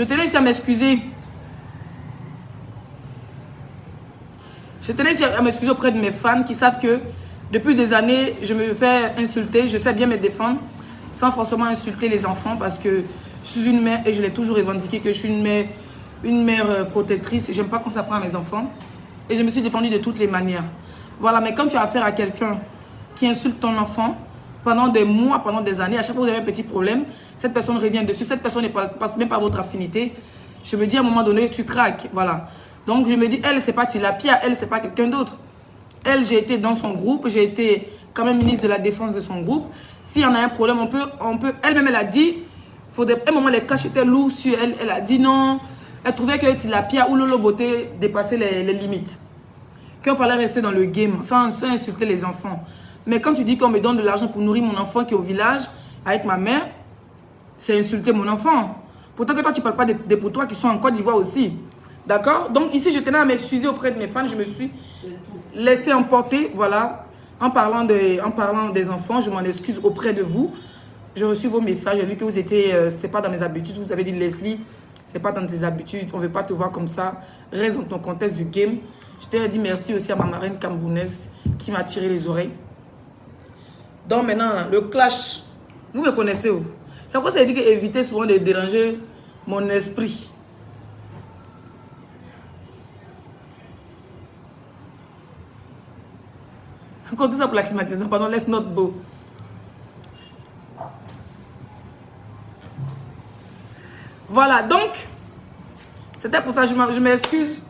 Je tenais ici à m'excuser. Je tenais ici à m'excuser auprès de mes fans qui savent que depuis des années, je me fais insulter. Je sais bien me défendre sans forcément insulter les enfants parce que je suis une mère et je l'ai toujours revendiqué que je suis une mère protectrice. J'aime pas qu'on s'apprend à mes enfants. Et je me suis défendue de toutes les manières. Voilà, mais quand tu as affaire à quelqu'un qui insulte ton enfant pendant des mois, pendant des années, à chaque fois que vous avez un petit problème, cette personne revient dessus, cette personne ne passe même pas votre affinité. Je me dis à un moment donné, tu craques, voilà. Donc je me dis, elle, c'est pas Tilapia, elle, c'est pas quelqu'un d'autre. Elle, j'ai été dans son groupe, j'ai été quand même ministre de la Défense de son groupe. S'il y en a un problème, on peut, elle-même, elle a dit, faudrait, à un moment, les caches étaient lourds sur elle, elle a dit non. Elle trouvait que Tilapia ou Lolo Beauté dépassaient les limites. Qu'il fallait rester dans le game, sans insulter les enfants. Mais quand tu dis qu'on me donne de l'argent pour nourrir mon enfant qui est au village, avec ma mère, c'est insulter mon enfant. Pourtant que toi, tu ne parles pas des potois qui sont en Côte d'Ivoire aussi. D'accord? Donc ici, je tenais à m'excuser auprès de mes fans. Je me suis laissé emporter, voilà. En parlant des enfants, je m'en excuse auprès de vous. J'ai reçu vos messages, j'ai vu que vous étiez, c'est pas dans mes habitudes. Vous avez dit, Leslie, c'est pas dans tes habitudes, on ne veut pas te voir comme ça. Reste dans ton contexte du game. Je t'ai dit merci aussi à ma marraine camerounaise qui m'a tiré les oreilles. Donc maintenant, le clash, vous me connaissez où? C'est pourquoi ça dit éviter souvent de déranger mon esprit. Encore tout ça pour la climatisation, pardon, laisse notre beau. Voilà, donc, c'était pour ça, je m'excuse.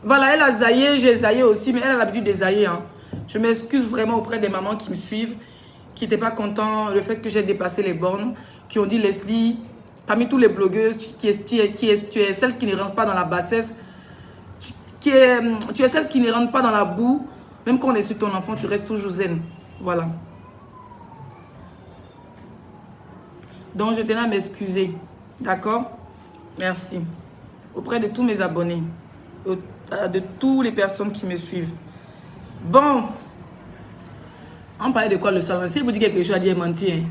Voilà, elle a zaillé, j'ai zaillé aussi, mais elle a l'habitude de zailler. Hein. Je m'excuse vraiment auprès des mamans qui me suivent, qui n'étaient pas contents le fait que j'ai dépassé les bornes, qui ont dit Leslie, parmi tous les blogueuses, tu es celle qui ne rentre pas dans la bassesse, tu es celle qui ne rentre pas dans la boue, même quand on est sur ton enfant, tu restes toujours zen. Voilà. Donc, je tenais à m'excuser. D'accord? Merci. Auprès de tous mes abonnés. De toutes les personnes qui me suivent. Bon. On parlait de quoi le salon? Si vous dites quelque chose à dire mentir.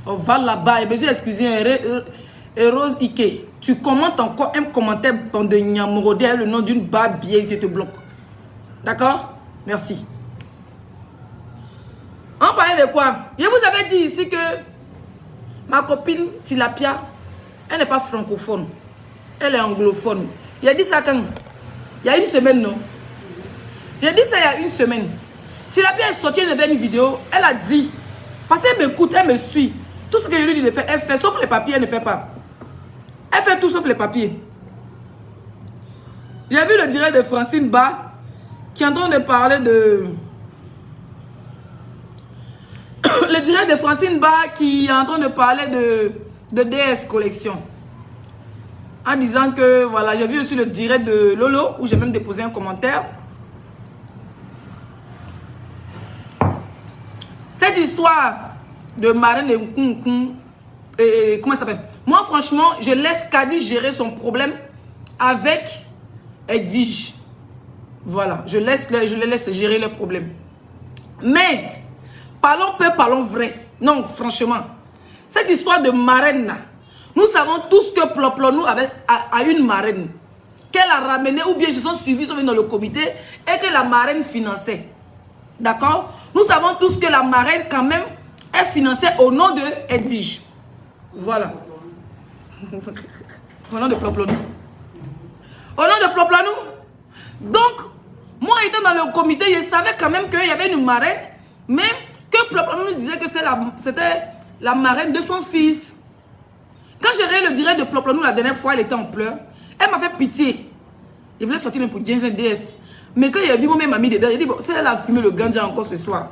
On va là-bas. Et bien, excusez, Rose Ike. Tu commentes encore un commentaire de Nyamorode avec le nom d'une barbe vieille, je te bloque. D'accord? Merci. On parlait de quoi? Je vous avais dit ici que ma copine Tilapia, elle n'est pas francophone. Elle est anglophone. Il a dit ça quand? Il y a une semaine, non? J'ai dit ça il y a une semaine. Tilapia est sortie de une vidéo. Elle a dit, parce qu'elle m'écoute, elle me suit. Tout ce que je lui dis de faire, elle fait, sauf les papiers, elle ne fait pas. Elle fait tout sauf les papiers. J'ai vu le direct de Francine Ba qui est en train de parler de... Le direct de Francine Ba qui est en train de parler de DS Collection. En disant que, voilà, j'ai vu aussi le direct de Lolo où j'ai même déposé un commentaire. Cette histoire de Marine et comment ça s'appelle? Moi, franchement, je laisse Kadi gérer son problème avec Edwige. Voilà, je les laisse gérer le problème. Mais, parlons peu, parlons vrai. Non, franchement, cette histoire de marraine, nous savons tous que Ploplonou a une marraine. Qu'elle a ramenée, ou bien ils se sont suivis, ils sont venus dans le comité, et que la marraine finançait. D'accord? Nous savons tous que la marraine, quand même, est financée au nom de Edwige. Voilà. Au nom de Ploplonou. Au nom de Ploplonou. Donc, moi étant dans le comité, je savais quand même qu'il y avait une marraine, mais que Ploplonou disait que c'était la marraine de son fils. Quand j'ai regardé le direct de Ploplonou la dernière fois, elle était en pleurs. Elle m'a fait pitié. Je voulais sortir même pour James DS. Mais quand il a vu moi-même m'a mis dedans, il dit, bon, c'est elle a fumé le ganja encore ce soir.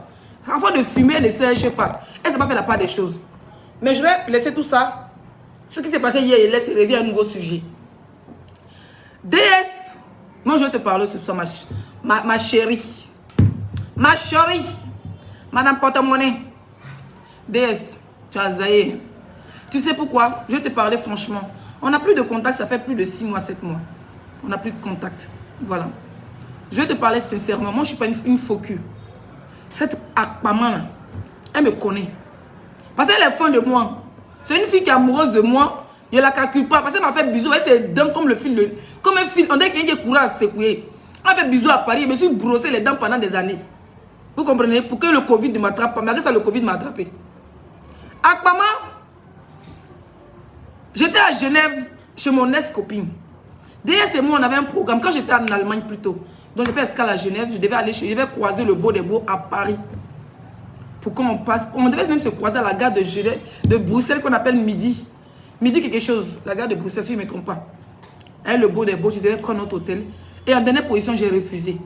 Avant de fumer, elle ne sait, je sais pas. Elle ne s'est pas fait la part des choses. Mais je vais laisser tout ça. Ce qui s'est passé hier, il laisse revient à un nouveau sujet. DS, moi je vais te parler ce soir, ma chérie. Ma chérie. Madame Porte-Monnaie. DS, tu as zaillé. Tu sais pourquoi? Je vais te parler franchement. On n'a plus de contact, ça fait plus de 6 mois, 7 mois. On n'a plus de contact. Voilà. Je vais te parler sincèrement. Moi, je ne suis pas une faux cul. Cette Akpaman, elle me connaît. Parce qu'elle est fan de moi. C'est une fille qui est amoureuse de moi. Je ne la calcule pas. Parce qu'elle m'a fait bisous. Elle s'est dents comme le fil de... Comme un fil. On dirait qu'il y a des courants à secouer. Elle m'a fait bisous à Paris. Je me suis brossé les dents pendant des années. Vous comprenez? Pour que le Covid ne m'attrape pas. Malgré ça, le Covid m'a attrapé. Akpama, j'étais à Genève chez mon ex-copine. D'ailleurs, c'est moi, on avait un programme. Quand j'étais en Allemagne plutôt. Donc, j'ai fait escale à Genève. Je devais croiser le beau des beaux à Paris. Pour qu'on passe. On devait même se croiser à la gare de Genève, de Bruxelles, qu'on appelle Midi. Midi quelque chose. La gare de Bruxelles, si je ne me trompe pas. Avec le beau des beaux, je devais prendre notre hôtel. Et en dernière position, j'ai refusé.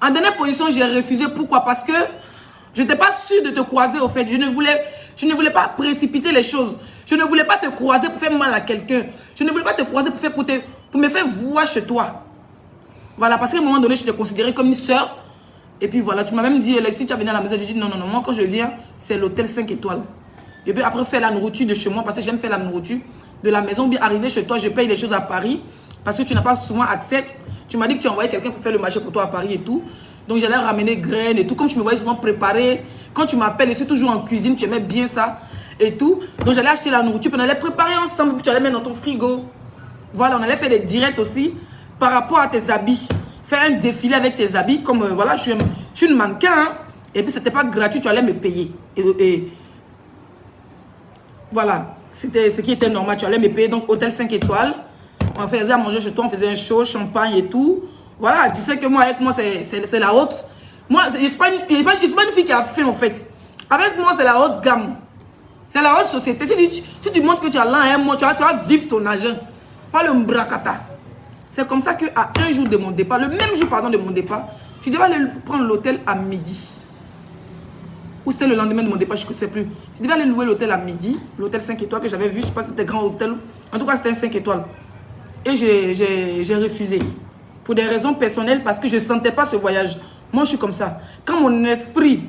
En dernière position, j'ai refusé. Pourquoi? Parce que je n'étais pas sûre de te croiser au fait. Je ne voulais pas précipiter les choses. Je ne voulais pas te croiser pour faire mal à quelqu'un. Je ne voulais pas te croiser pour me faire voir chez toi. Voilà, parce qu'à un moment donné, je te considérais comme une soeur. Et puis voilà, tu m'as même dit, si tu as venu à la maison, j'ai dit non, moi quand je viens, c'est l'hôtel 5 étoiles. Et puis après faire la nourriture de chez moi, parce que j'aime faire la nourriture de la maison. Bien arriver chez toi, je paye les choses à Paris. Parce que tu n'as pas souvent accès. Tu m'as dit que tu as envoyé quelqu'un pour faire le marché pour toi à Paris et tout. Donc j'allais ramener graines et tout. Comme tu me voyais souvent préparer. Quand tu m'appelles, je suis toujours en cuisine, tu aimais bien ça et tout. Donc j'allais acheter la nourriture, puis on allait préparer ensemble, puis tu allais mettre dans ton frigo. Voilà, on allait faire des directs aussi par rapport à tes habits. Faire un défilé avec tes habits. Comme voilà, je suis une mannequin. Hein, et puis c'était pas gratuit, tu allais me payer. Et voilà, c'était ce qui était normal. Tu allais me payer. Donc hôtel 5 étoiles. On faisait à manger chez toi, on faisait un show, champagne et tout. Voilà, tu sais que moi, avec moi, c'est la haute. Moi, c'est pas une fille qui a faim, en fait. Avec moi, c'est la haute gamme. C'est la haute société. Si tu montres que tu as là un mois, tu vas vivre ton argent. Pas le mbrakata. C'est comme ça qu'à un jour de mon départ, le même jour, pardon, de mon départ, tu devais aller prendre l'hôtel à midi. Ou c'était le lendemain de mon départ, je ne sais plus. Tu devais aller louer l'hôtel à midi. L'hôtel 5 étoiles que j'avais vu, je ne sais pas si c'était grand hôtel. En tout cas, c'était un 5 étoiles. Et j'ai refusé. Pour des raisons personnelles, parce que je ne sentais pas ce voyage. Moi, je suis comme ça. Quand mon esprit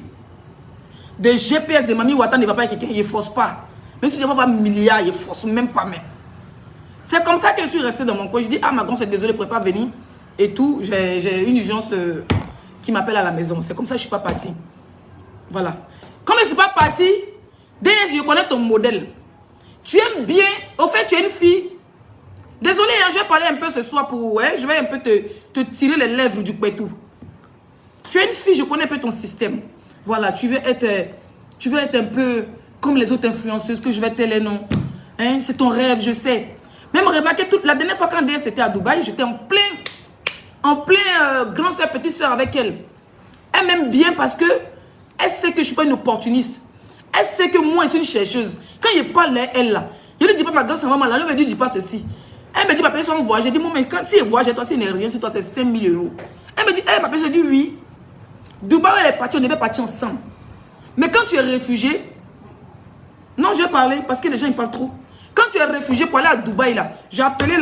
de GPS de Mamie Ouattara ne va pas avec quelqu'un, il ne force pas. Même si je ne vois pas milliard, il ne force même pas. C'est comme ça que je suis restée dans mon coin. Je dis, ah, ma grande, c'est désolé, je ne pourrais pas venir. Et tout, j'ai une urgence qui m'appelle à la maison. C'est comme ça que je ne suis pas partie. Voilà. Comme je ne suis pas partie, déjà, je connais ton modèle. Tu aimes bien. Au fait, tu es une fille. Désolé, hein, je vais parler un peu ce soir pour... Hein, je vais un peu te tirer les lèvres du pétou. Tu es une fille, je connais un peu ton système. Voilà, tu veux être un peu comme les autres influenceuses que je vais te les noms. Hein, c'est ton rêve, je sais. Même remarquez, la dernière fois quand DS était à Dubaï, j'étais en plein grande soeur, petite soeur avec elle. Elle m'aime bien parce que elle sait que je ne suis pas une opportuniste. Elle sait que moi, je suis une chercheuse. Quand je parle à elle, là, je ne lui dis pas ma grande soeur, maman, je me dis pas ceci. Elle me dit, ma personne, on voyage. J'ai dit, moi, mais quand si elle voyage, toi, s'il n'est rien sur toi, c'est 5 000 €. Elle me dit, ma personne, je dis oui. Dubaï, elle est partie, on devait partir ensemble. Mais quand tu es réfugié, non, je vais parler parce que les gens, ils parlent trop. Quand tu es réfugié pour aller à Dubaï, là, j'ai appelé,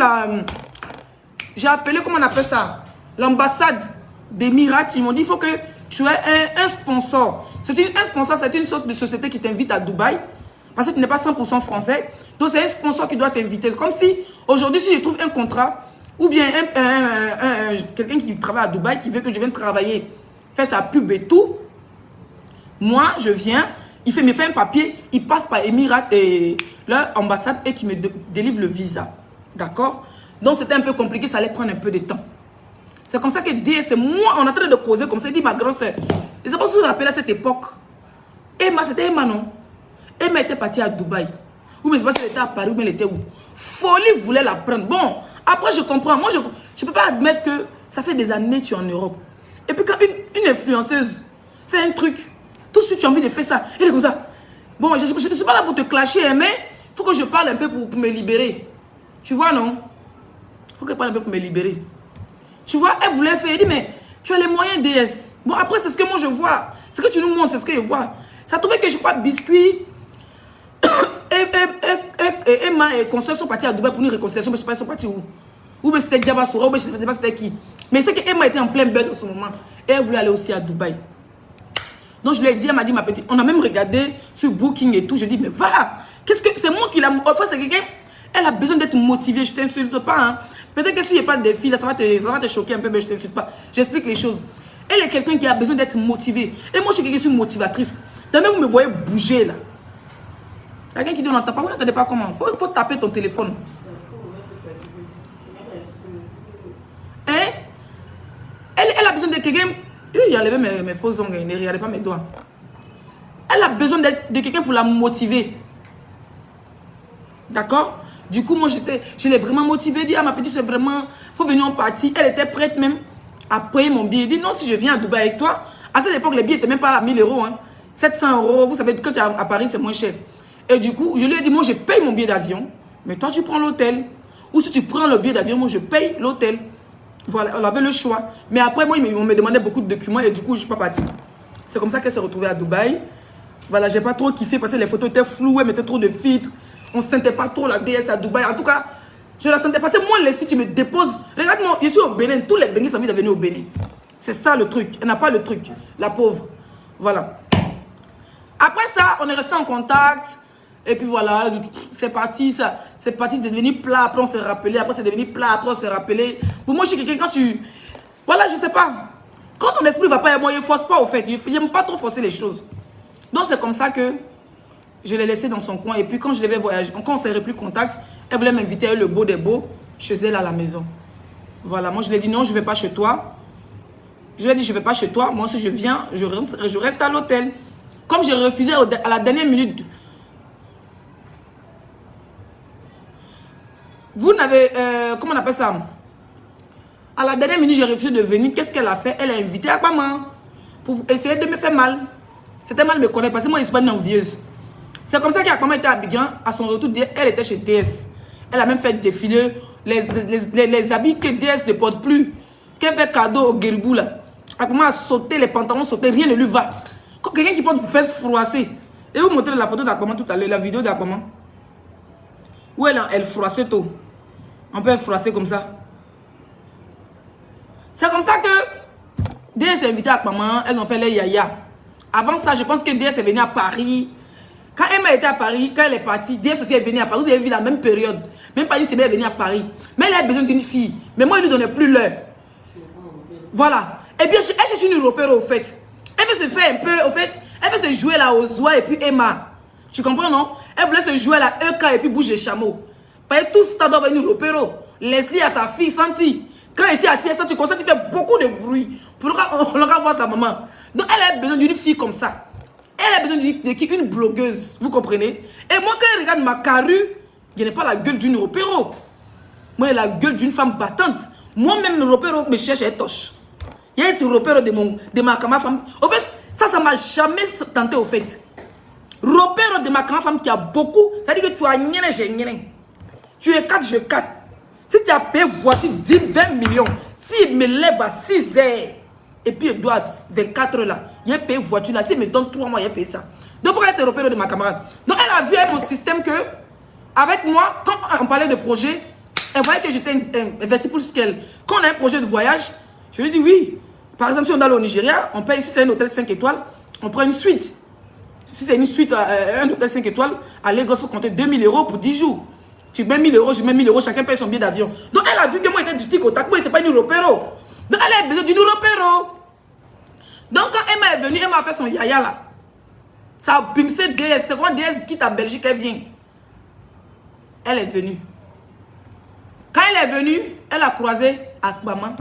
comment on appelle ça? L'ambassade d'Émirats. Ils m'ont dit, il faut que tu aies un sponsor. Un sponsor, c'est une sorte de société qui t'invite à Dubaï. Parce que tu n'es pas 100% français. Donc, c'est un sponsor qui doit t'inviter. Comme si, aujourd'hui, si je trouve un contrat, ou bien quelqu'un qui travaille à Dubaï, qui veut que je vienne travailler, faire sa pub et tout, moi, je viens, il me fait un papier, il passe par Émirats et leur ambassade et qui me délivre le visa. D'accord? Donc, c'était un peu compliqué, ça allait prendre un peu de temps. C'est comme ça que c'est moi, on est en train de causer comme ça. Il dit, ma grande soeur, je ne sais pas si vous vous rappelez à cette époque. Emma, c'était Emma, non? Emma était partie à Dubaï. Ou mais je ne sais pas si elle était à Paris ou mais elle était où. Folie voulait la prendre. Bon, après je comprends. Moi, je ne peux pas admettre que ça fait des années que tu es en Europe. Et puis quand une influenceuse fait un truc, tout de suite tu as envie de faire ça. Elle est comme ça. Bon, je ne suis pas là pour te clasher, mais il faut que je parle un peu pour me libérer. Tu vois, non? Il faut que je parle un peu pour me libérer. Tu vois, elle voulait faire. Elle dit, mais tu as les moyens DS. Bon, après, c'est ce que moi je vois. Ce que tu nous montres, c'est ce que je vois. Ça trouvait que je crois biscuit. Et Emma et Constance sont partis à Dubaï pour une réconciliation, mais je ne sais pas, ils sont partis où. Ou c'était Diaba Soura, ou je ne sais pas c'était qui. Mais c'est que Emma était en plein buzz en ce moment. Et elle voulait aller aussi à Dubaï. Donc je lui ai dit, elle m'a dit, ma petite, on a même regardé sur Booking et tout. Je dis, mais va. Qu'est-ce que c'est moi qui l'a. Enfin, c'est quelqu'un. Elle a besoin d'être motivée. Je ne t'insulte pas. Hein. Peut-être que si je parle des filles, là, ça va te choquer un peu, mais je ne t'insulte pas. J'explique les choses. Elle est quelqu'un qui a besoin d'être motivée. Et moi, je suis quelqu'un qui suis motivatrice. Jamais vous me voyez bouger là. Quelqu'un qui dit on n'entend pas, vous n'entendez pas comment. Faut taper ton téléphone. Hein? Elle a besoin de quelqu'un. Il a enlevé mes faux ongles, il ne regardait pas mes doigts. Elle a besoin de quelqu'un pour la motiver. D'accord? Du coup, moi, je l'ai vraiment motivée. Dit, ah, ma petite, c'est vraiment, faut venir en partie. Elle était prête même à payer mon billet. Elle dit, non, si je viens à Dubaï avec toi, à cette époque, les billets n'étaient même pas à 1000 €. Hein. 700 €. Vous savez, quand tu es à Paris, c'est moins cher. Et du coup, je lui ai dit, moi, je paye mon billet d'avion, mais toi, tu prends l'hôtel. Ou si tu prends le billet d'avion, moi, je paye l'hôtel. Voilà, on avait le choix. Mais après, moi, on me demandait beaucoup de documents et du coup, je ne suis pas partie. C'est comme ça qu'elle s'est retrouvée à Dubaï. Voilà, j'ai pas trop kiffé parce que les photos étaient floues, elle mettait trop de filtres. On ne sentait pas trop la déesse à Dubaï. En tout cas, je la sentais parce que moi, si tu me déposes, regarde-moi, je suis au Bénin. Tous les Bénins ont envie de venir au Bénin. C'est ça le truc. Elle n'a pas le truc, la pauvre. Voilà. Après ça, on est resté en contact. Et puis voilà, c'est parti, ça. C'est parti de devenir plat. Après, on s'est rappelé. Après, c'est devenu plat. Après, on s'est rappelé. Pour moi, je suis quelqu'un quand tu. Voilà, je sais pas. Quand ton esprit ne va pas, moi, il ne force pas au fait. Je n'aime pas trop forcer les choses. Donc, c'est comme ça que je l'ai laissé dans son coin. Et puis, quand je devais voyager, quand on s'est repris contact, elle voulait m'inviter à le beau des beaux chez elle à la maison. Voilà, moi, je lui ai dit non, je ne vais pas chez toi. Je lui ai dit, je ne vais pas chez toi. Moi, si je viens, je reste à l'hôtel. Comme j'ai refusé à la dernière minute. Vous n'avez... comment on appelle ça? À la dernière minute, j'ai refusé de venir. Qu'est-ce qu'elle a fait? Elle a invité Akpama pour essayer de me faire mal. C'était mal me connaître parce que moi, je ne suis pas une envieuse. C'est comme ça qu'Akpama était à Abidjan. À son retour, elle était chez DS. Elle a même fait défiler les habits que DS ne porte plus. Qu'elle fait cadeau au Guéribou là. Akpama a sauté, les pantalons sautés, rien ne lui va. Comme quelqu'un qui porte vous fesses froissées. Et vous montrez la photo d'Akpama tout à l'heure, la vidéo d'Akpama. Où elle froissait tout. On peut froisser comme ça. C'est comme ça que DS est invité à Akpama, elles ont fait les yaya. Avant ça, je pense que DS est venu à Paris. Quand Emma était à Paris, quand elle est partie, DS aussi est venue à Paris. Vous avez vu la même période. Même pas une semaine, elle est venue à Paris. Mais elle a besoin d'une fille. Mais moi, il ne lui donnait plus l'heure. Voilà. Et bien, elle cherche une européenne au fait. Elle veut se faire un peu, au fait, elle veut se jouer là aux oies et puis Emma. Tu comprends, non? Elle voulait se jouer là EK et puis bouge les chameaux. Parce que tout ça doit venir européenne. Leslie a sa fille, Santi. Quand elle est assise, tu constate qu'il fait beaucoup de bruit. Pour on va voir sa maman. Donc, elle a besoin d'une fille comme ça. Elle a besoin de qui? Une blogueuse. Vous comprenez? Et moi, quand elle regarde ma carrure, je n'ai pas la gueule d'une européenne. Moi, j'ai la gueule d'une femme battante. Moi-même, l'européenne me cherche et toche. Il y a une européenne de ma femme. Au fait, ça ne m'a jamais tenté au fait. Européenne de ma femme qui a beaucoup. Ça dit que tu as rien, j'ai rien. Tu es 4, je 4. Si tu as payé voiture 10, 20 millions, s'il me lève à 6 heures, et puis il doit 24 heures là, il a payé voiture là, s'il me donne 3 mois, il a payé ça. Donc pour être européenne de ma camarade. Donc elle a vu mon système que, avec moi, quand on parlait de projet, elle voyait que j'étais investi plus qu'elle. Quand on a un projet de voyage, je lui dis oui. Par exemple, si on est au Nigeria, on paye, si c'est un hôtel 5 étoiles, on prend une suite. Si c'est une suite, un hôtel 5 étoiles, à Lagos, il faut compter 2000 € pour 10 jours. Tu mets 1000 €, je mets 1000 €, chacun paye son billet d'avion. Donc elle a vu que moi j'étais du tic au tac, moi j'étais pas une européenne. Donc elle a besoin d'une européenne. Donc quand Emma est venue, Emma a fait son yaya là. Ça a bimsé DS, c'est quand DS quitte à Belgique, elle vient. Elle est venue. Quand elle est venue, elle a croisé Akpama.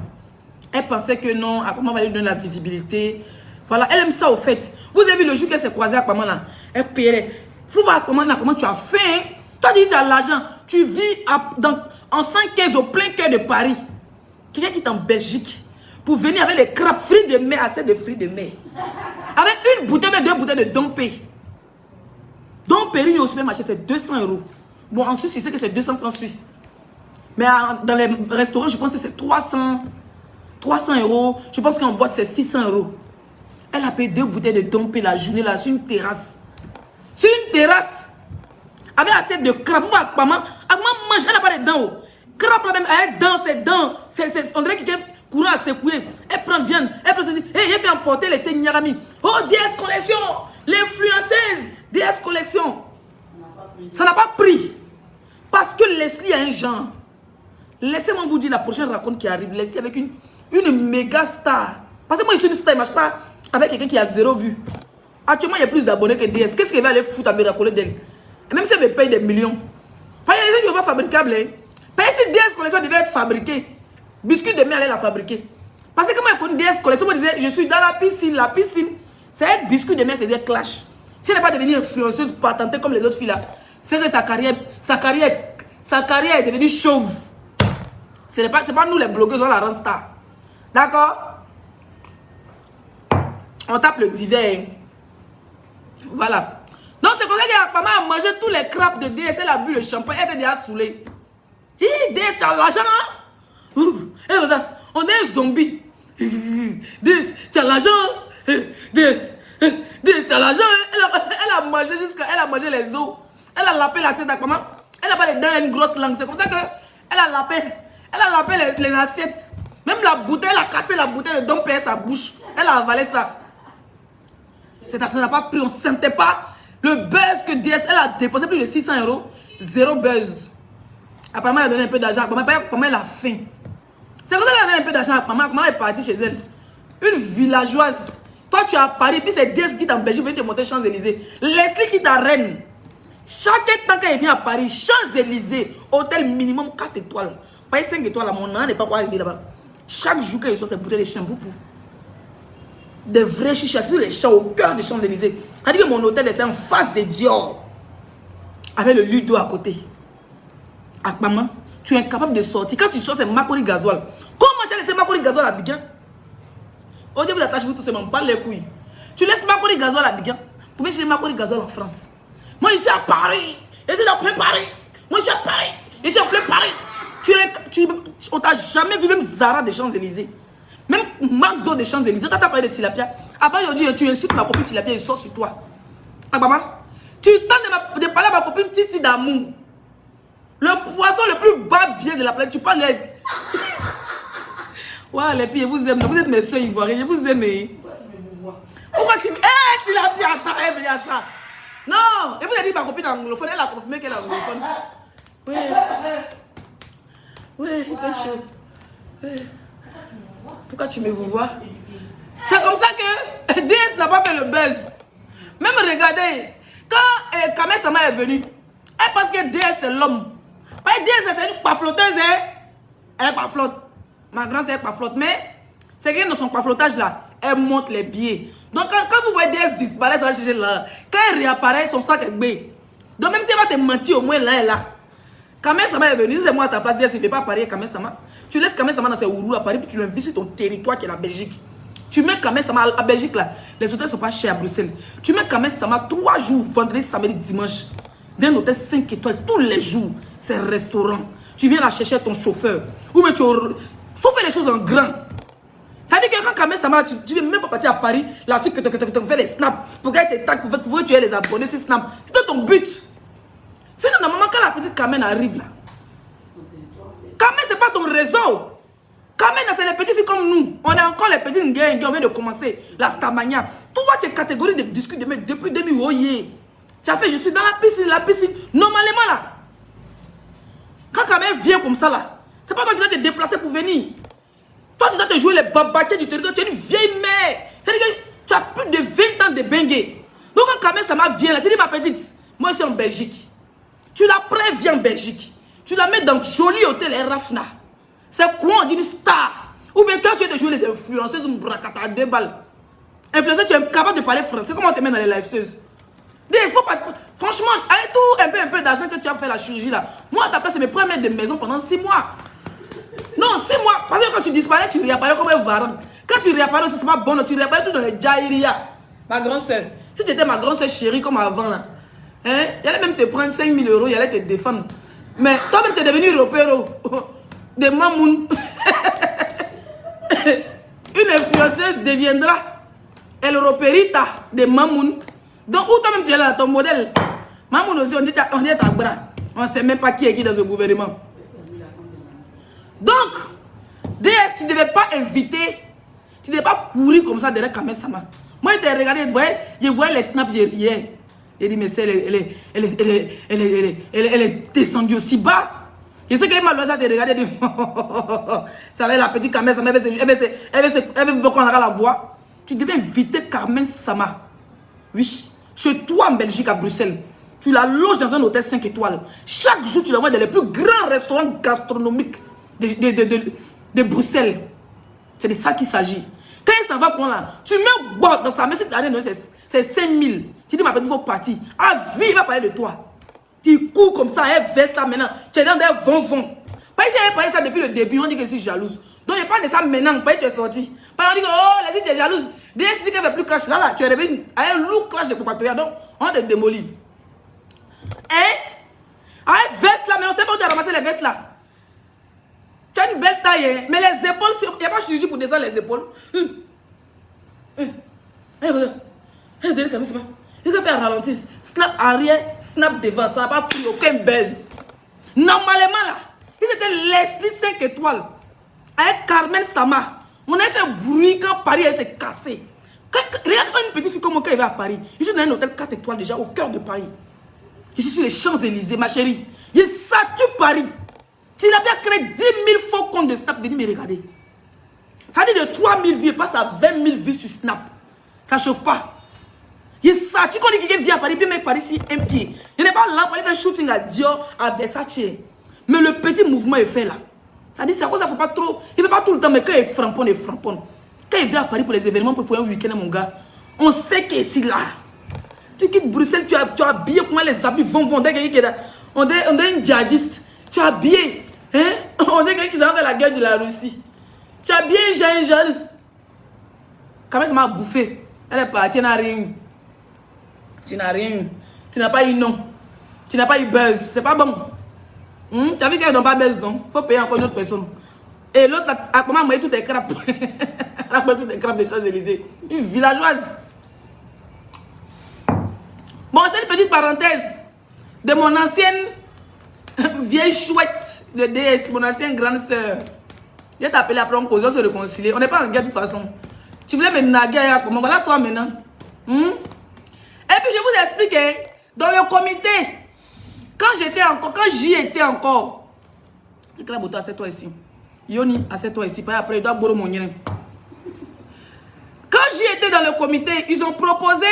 Elle pensait que non, Akpama va lui donner la visibilité. Voilà, elle aime ça au fait. Vous avez vu le jour qu'elle s'est croisée Akpama là, elle paierait. Il faut voir Akpama là, comment tu as fait. Hein? Toi, tu as l'argent. Tu vis en 115 au plein cœur de Paris. Quelqu'un qui est en Belgique pour venir avec les crabes fruits de mer, assez de fruits de mer. Avec une bouteille, mais 2 bouteilles de Dompé. Dompé, au supermarché, c'est 200 €. Bon, en Suisse, c'est que c'est 200 francs suisses. Mais dans les restaurants, je pense que c'est 300 €. Je pense qu'en boîte, c'est 600 €. Elle a payé 2 bouteilles de Dompé la journée là, sur une terrasse. Sur une terrasse. Avec assez de crabes. Maman mange, elle n'a pas de dents. Crabe là même, elle danse, ses dents. On dirait qu'il est courant à secouer. Elle prend viande. Elle prend et elle fait emporter les thés Nyarami. Oh, DS Collection. L'influenceuse. DS Collection. Ça n'a pas pris. Parce que Leslie a un genre. Laissez-moi vous dire la prochaine raconte qui arrive. Leslie avec une méga star. Parce que moi, je suis une star, je ne marche pas avec quelqu'un qui a 0 vues. Actuellement, il y a plus d'abonnés que DS. Qu'est-ce qu'il va aller foutre à me racoler d'elle? Et même si elle me paye des millions. Pas il y a des gens qui ne sont pas fabricables. Hein. Pas si DS collection devait être fabriquée. Biscuit de mer allait la fabriquer. Parce que quand moi, je connais DS collection, je me disais, je suis dans la piscine. La piscine, c'est un biscuit de mer faisait clash. Si elle n'est pas devenue influenceuse patentée comme les autres filles là, c'est que sa carrière est devenue chauve. Ce n'est pas nous les blogueuses, on la rend star. D'accord? On tape le divers. Voilà. Donc c'est comme ça que maman a mangé tous les crapes de DS. Elle a bu le champagne. Elle était déjà saoulée. Hi, DS, tu as l'argent, hein? Elle fait ça. On est un zombie. DS, tu as l'argent? DS, tu as l'argent? Elle a mangé jusqu'à... Elle a mangé les os. Elle a lapé l'assiette avec maman. Elle n'a pas les dents, elle a une grosse langue. C'est comme ça qu'elle a lapé. Elle a lapé les assiettes. Même la bouteille, elle a cassé la bouteille de Dom Père sa bouche. Elle a avalé ça. Ça n'a pas pris, on ne sentait pas le buzz que DS, elle a dépensé plus de 600 €. Zéro buzz. Apparemment, elle a donné un peu d'argent. Comment elle a faim. C'est comme ça qu'elle a donné un peu d'argent à maman. Maman est partie chez elle. Une villageoise. Toi, tu es à Paris, puis c'est DS qui est en Belgique, vient te monter Champs-Élysées. Leslie qui est à Rennes. Chaque temps qu'elle vient à Paris, Champs-Élysées, hôtel minimum 4 étoiles. Pas 5 étoiles, là, mon nom n'est pas quoi arriver là-bas. Chaque jour qu'elle sort, c'est bouteilles de shampoing pour. Des vrais chichas sur les champs, au cœur des Champs-Élysées. C'est-à-dire que mon hôtel est en face de Dior. Avec le Ludo à côté. Ah, maman, tu es incapable de sortir. Quand tu sors, c'est Makori Gasoil. Comment tu as laissé Makori Gasoil à Abidjan? Au début, vous attachez-vous tout seulement, pas les couilles. Tu laisses Makori Gasoil à Abidjan. Vous pouvez chercher Makori Gasoil en France. Moi, je suis à Paris. Je suis dans plein Paris. Moi, je suis à Paris. Je suis en plein Paris. On t'a jamais vu même Zara des Champs-Élysées. Même McDo des Champs-Élysées. T'as parlé de tilapia. Après, il dit, tu insultes ma copine tilapia, il sort sur toi. Ah, maman, tu tentes de parler à ma copine Titi d'amour. Le poisson le plus bas bien de la planète. Tu parles d'elle. Ouais, les filles, je vous aime. Vous êtes mes soeurs ivoiriennes. Je vous aime. Pourquoi tu... Eh, tilapia, attends, elle veut dire ça. Non. Et vous avez dit ma copine anglophone. Elle a confirmé qu'elle est anglophone. Oui. Oui, il fait chaud. Oui. Pourquoi tu me vois? C'est comme ça que DS n'a pas fait le buzz. Même regardez, quand Kamel Sama est venue, elle pense que DS c'est l'homme. DS c'est une pafloteuse, hein? Elle est pas flotte. Ma grande sœur est pas flotte, mais c'est que dans son paflotage là, elle monte les pieds. Donc quand vous voyez DS disparaître, ça va chercher là. Quand elle réapparaît, son sac est bé. Donc même si elle va te mentir, au moins là, elle est là. Kamel Sama est venu, si c'est moi à ta place, DS, il ne fait pas parier Kamel Sama. Tu laisses Kamel Sama dans ses ourous à Paris, puis tu l'invites sur ton territoire qui est la Belgique. Tu mets Kamel Sama à Belgique là, les hôtels ne sont pas chers à Bruxelles. Tu mets Kamel Sama 3 jours, vendredi, samedi, dimanche, d'un hôtel 5 étoiles, tous les jours, c'est un restaurant. Tu viens là chercher ton chauffeur. Ou mais il faut faire les choses en grand. Ça veut dire que quand Kamel Sama, tu ne veux même pas partir à Paris, là, tu fais les snaps, pour qu'elle te tag, pour que tu aies les abonnés sur Snap. C'est ton but. C'est normalement quand la petite Kamel arrive là. Kamel, c'est pas ton réseau. Kamel, c'est les petites filles comme nous. On est encore les petites nguengues, on vient de commencer. La Starmania. Tu vois, tu es catégorie de biscuits de mec depuis 2000. Oh yeah. Tu as fait, je suis dans la piscine. Normalement là. Quand Kamel vient comme ça là, c'est pas toi qui dois te déplacer pour venir. Toi, tu dois te jouer les babakés du territoire. Tu es une vieille mère. C'est-à-dire que tu as plus de 20 ans de bengue. Donc quand Kamel Sama vient là, tu dis ma petite, moi je suis en Belgique. Tu la préviens en Belgique. Tu la mets dans le joli hôtel Rafna. C'est quoi on dit une star? Ou bien quand tu es de jouer les influenceuses, une bracata à 2 balles. Influenceuse, tu es capable de parler français. Comment on te met dans les livesteuses? Franchement, avec tout un peu d'argent que tu as fait la chirurgie là. Moi, à ta place, c'est mes premiers de maison pendant 6 mois. Non, 6 mois. Parce que quand tu disparais, tu réapparais comme un varan. Quand tu réapparais aussi, c'est pas bon. Tu réapparais tout dans les jaïria. Ma grande soeur. Si tu étais ma grande soeur chérie comme avant là. Hein? Il allait même te prendre 5 000 €, il allait te défendre. Mais toi-même, tu es devenu repéro de Mamoun. Une influenceuse deviendra El Roperita de Mamoun. Donc, où toi-même tu es là, ton modèle? Mamoun aussi, on dit à bras. On ne sait même pas qui est qui dans ce gouvernement. Donc, DS, tu ne devais pas inviter, tu ne devais pas courir comme ça derrière Kamel Sama. Moi, je t'ai regardé, je voyais les snaps hier. J'ai dit, mais elle est descendue aussi bas. Je sais qu'elle m'a l'oise à te regarder et dire, ça va la petite Carmen Sama, elle veut qu'on la voix. Tu devais inviter Carmen Sama. Oui. Chez toi en Belgique, à Bruxelles. Tu la loges dans un hôtel 5 étoiles. Chaque jour, tu la vois dans les plus grands restaurants gastronomiques de Bruxelles. C'est de ça qu'il s'agit. Quand il s'en va prendre là, tu mets bon dans sa main, si tu as donné, c'est 5 000. Tu dis, ma petite, il faut partir. Ah, vie, il va parler de toi. Tu cours comme ça, elle veste là maintenant. Tu es dans des vont. Pas si elle parlait ça depuis le début, on dit que je suis jalouse. Donc je parle de ça maintenant, pas que tu es sorti. Pas on dit que, oh, la vie, tu es jalouse. DS dit qu'elle ne fait plus clash. Là, tu es revenu à un lourd clash de propagation. Donc, on te démolit. Hein? Ah, elle veste là, mais on sait pas où tu as ramassé les vestes là. Tu as une belle taille, hein? Mais les épaules, il n'y a pas chirurgie pour descendre les épaules. Il faut faire ralentir. Snap arrière, snap devant. Ça n'a pas pris aucun baise. Normalement là, ils étaient Leslie 5 étoiles. Avec Carmen Sama. On a fait bruit quand Paris s'est cassé. Regarde quand une petite fille comme moi quand elle va à Paris. Je suis dans un hôtel 4 étoiles déjà au cœur de Paris. Je suis sur les Champs-Élysées, ma chérie. Je sature Paris. Tu n'as bien créé 10 000 faux comptes de Snap, venez me regarder. Ça dit de 3 000 vues, il passe à 20 000 vues sur Snap. Ça ne chauffe pas. Je sature quand quelqu'un vient à Paris, puis met Paris sur un pied. Je n'ai pas là pour aller faire shooting à Dior, à Versace. Mais le petit mouvement est fait là. Ça dit, c'est à cause ça ne faut pas trop. Il ne fait pas tout le temps, mais quand il framponne, il framponne. Quand il vient à Paris pour les événements, pour un week-end, mon gars, on sait qu'il est ici là. Tu quittes Bruxelles, tu as habillé, comment les habits vont. On est une djihadiste. Tu as habillé. Hein? On est quelqu'un qui s'en fait la guerre de la Russie. Tu as habillé jeune. Quand même, ça m'a bouffé. Elle est partie, elle n'a rien. Tu n'as rien. Tu n'as pas eu nom. Tu n'as pas eu buzz. C'est pas bon. Tu as vu qu'elle n'a pas buzz, non? Il faut payer encore une autre personne. Et l'autre, comment envoyer toutes les crapes? Elle a envoyé toutes les crapes des Champs-Élysées. Une villageoise. Bon, c'est une petite parenthèse de mon ancienne vieille chouette de DS, mon ancienne grande soeur. Je vais t'appeler après, on cause, on se réconcilier. On n'est pas en guerre de toute façon. Tu voulais me naguer, comment? Voilà toi maintenant. Et puis je vous explique, hein, dans le comité, quand j'y étais encore, Claboto, assieds-toi ici. Yoni, assieds-toi ici. Après, il doit boire mon yen. Quand j'y étais dans le comité, ils ont proposé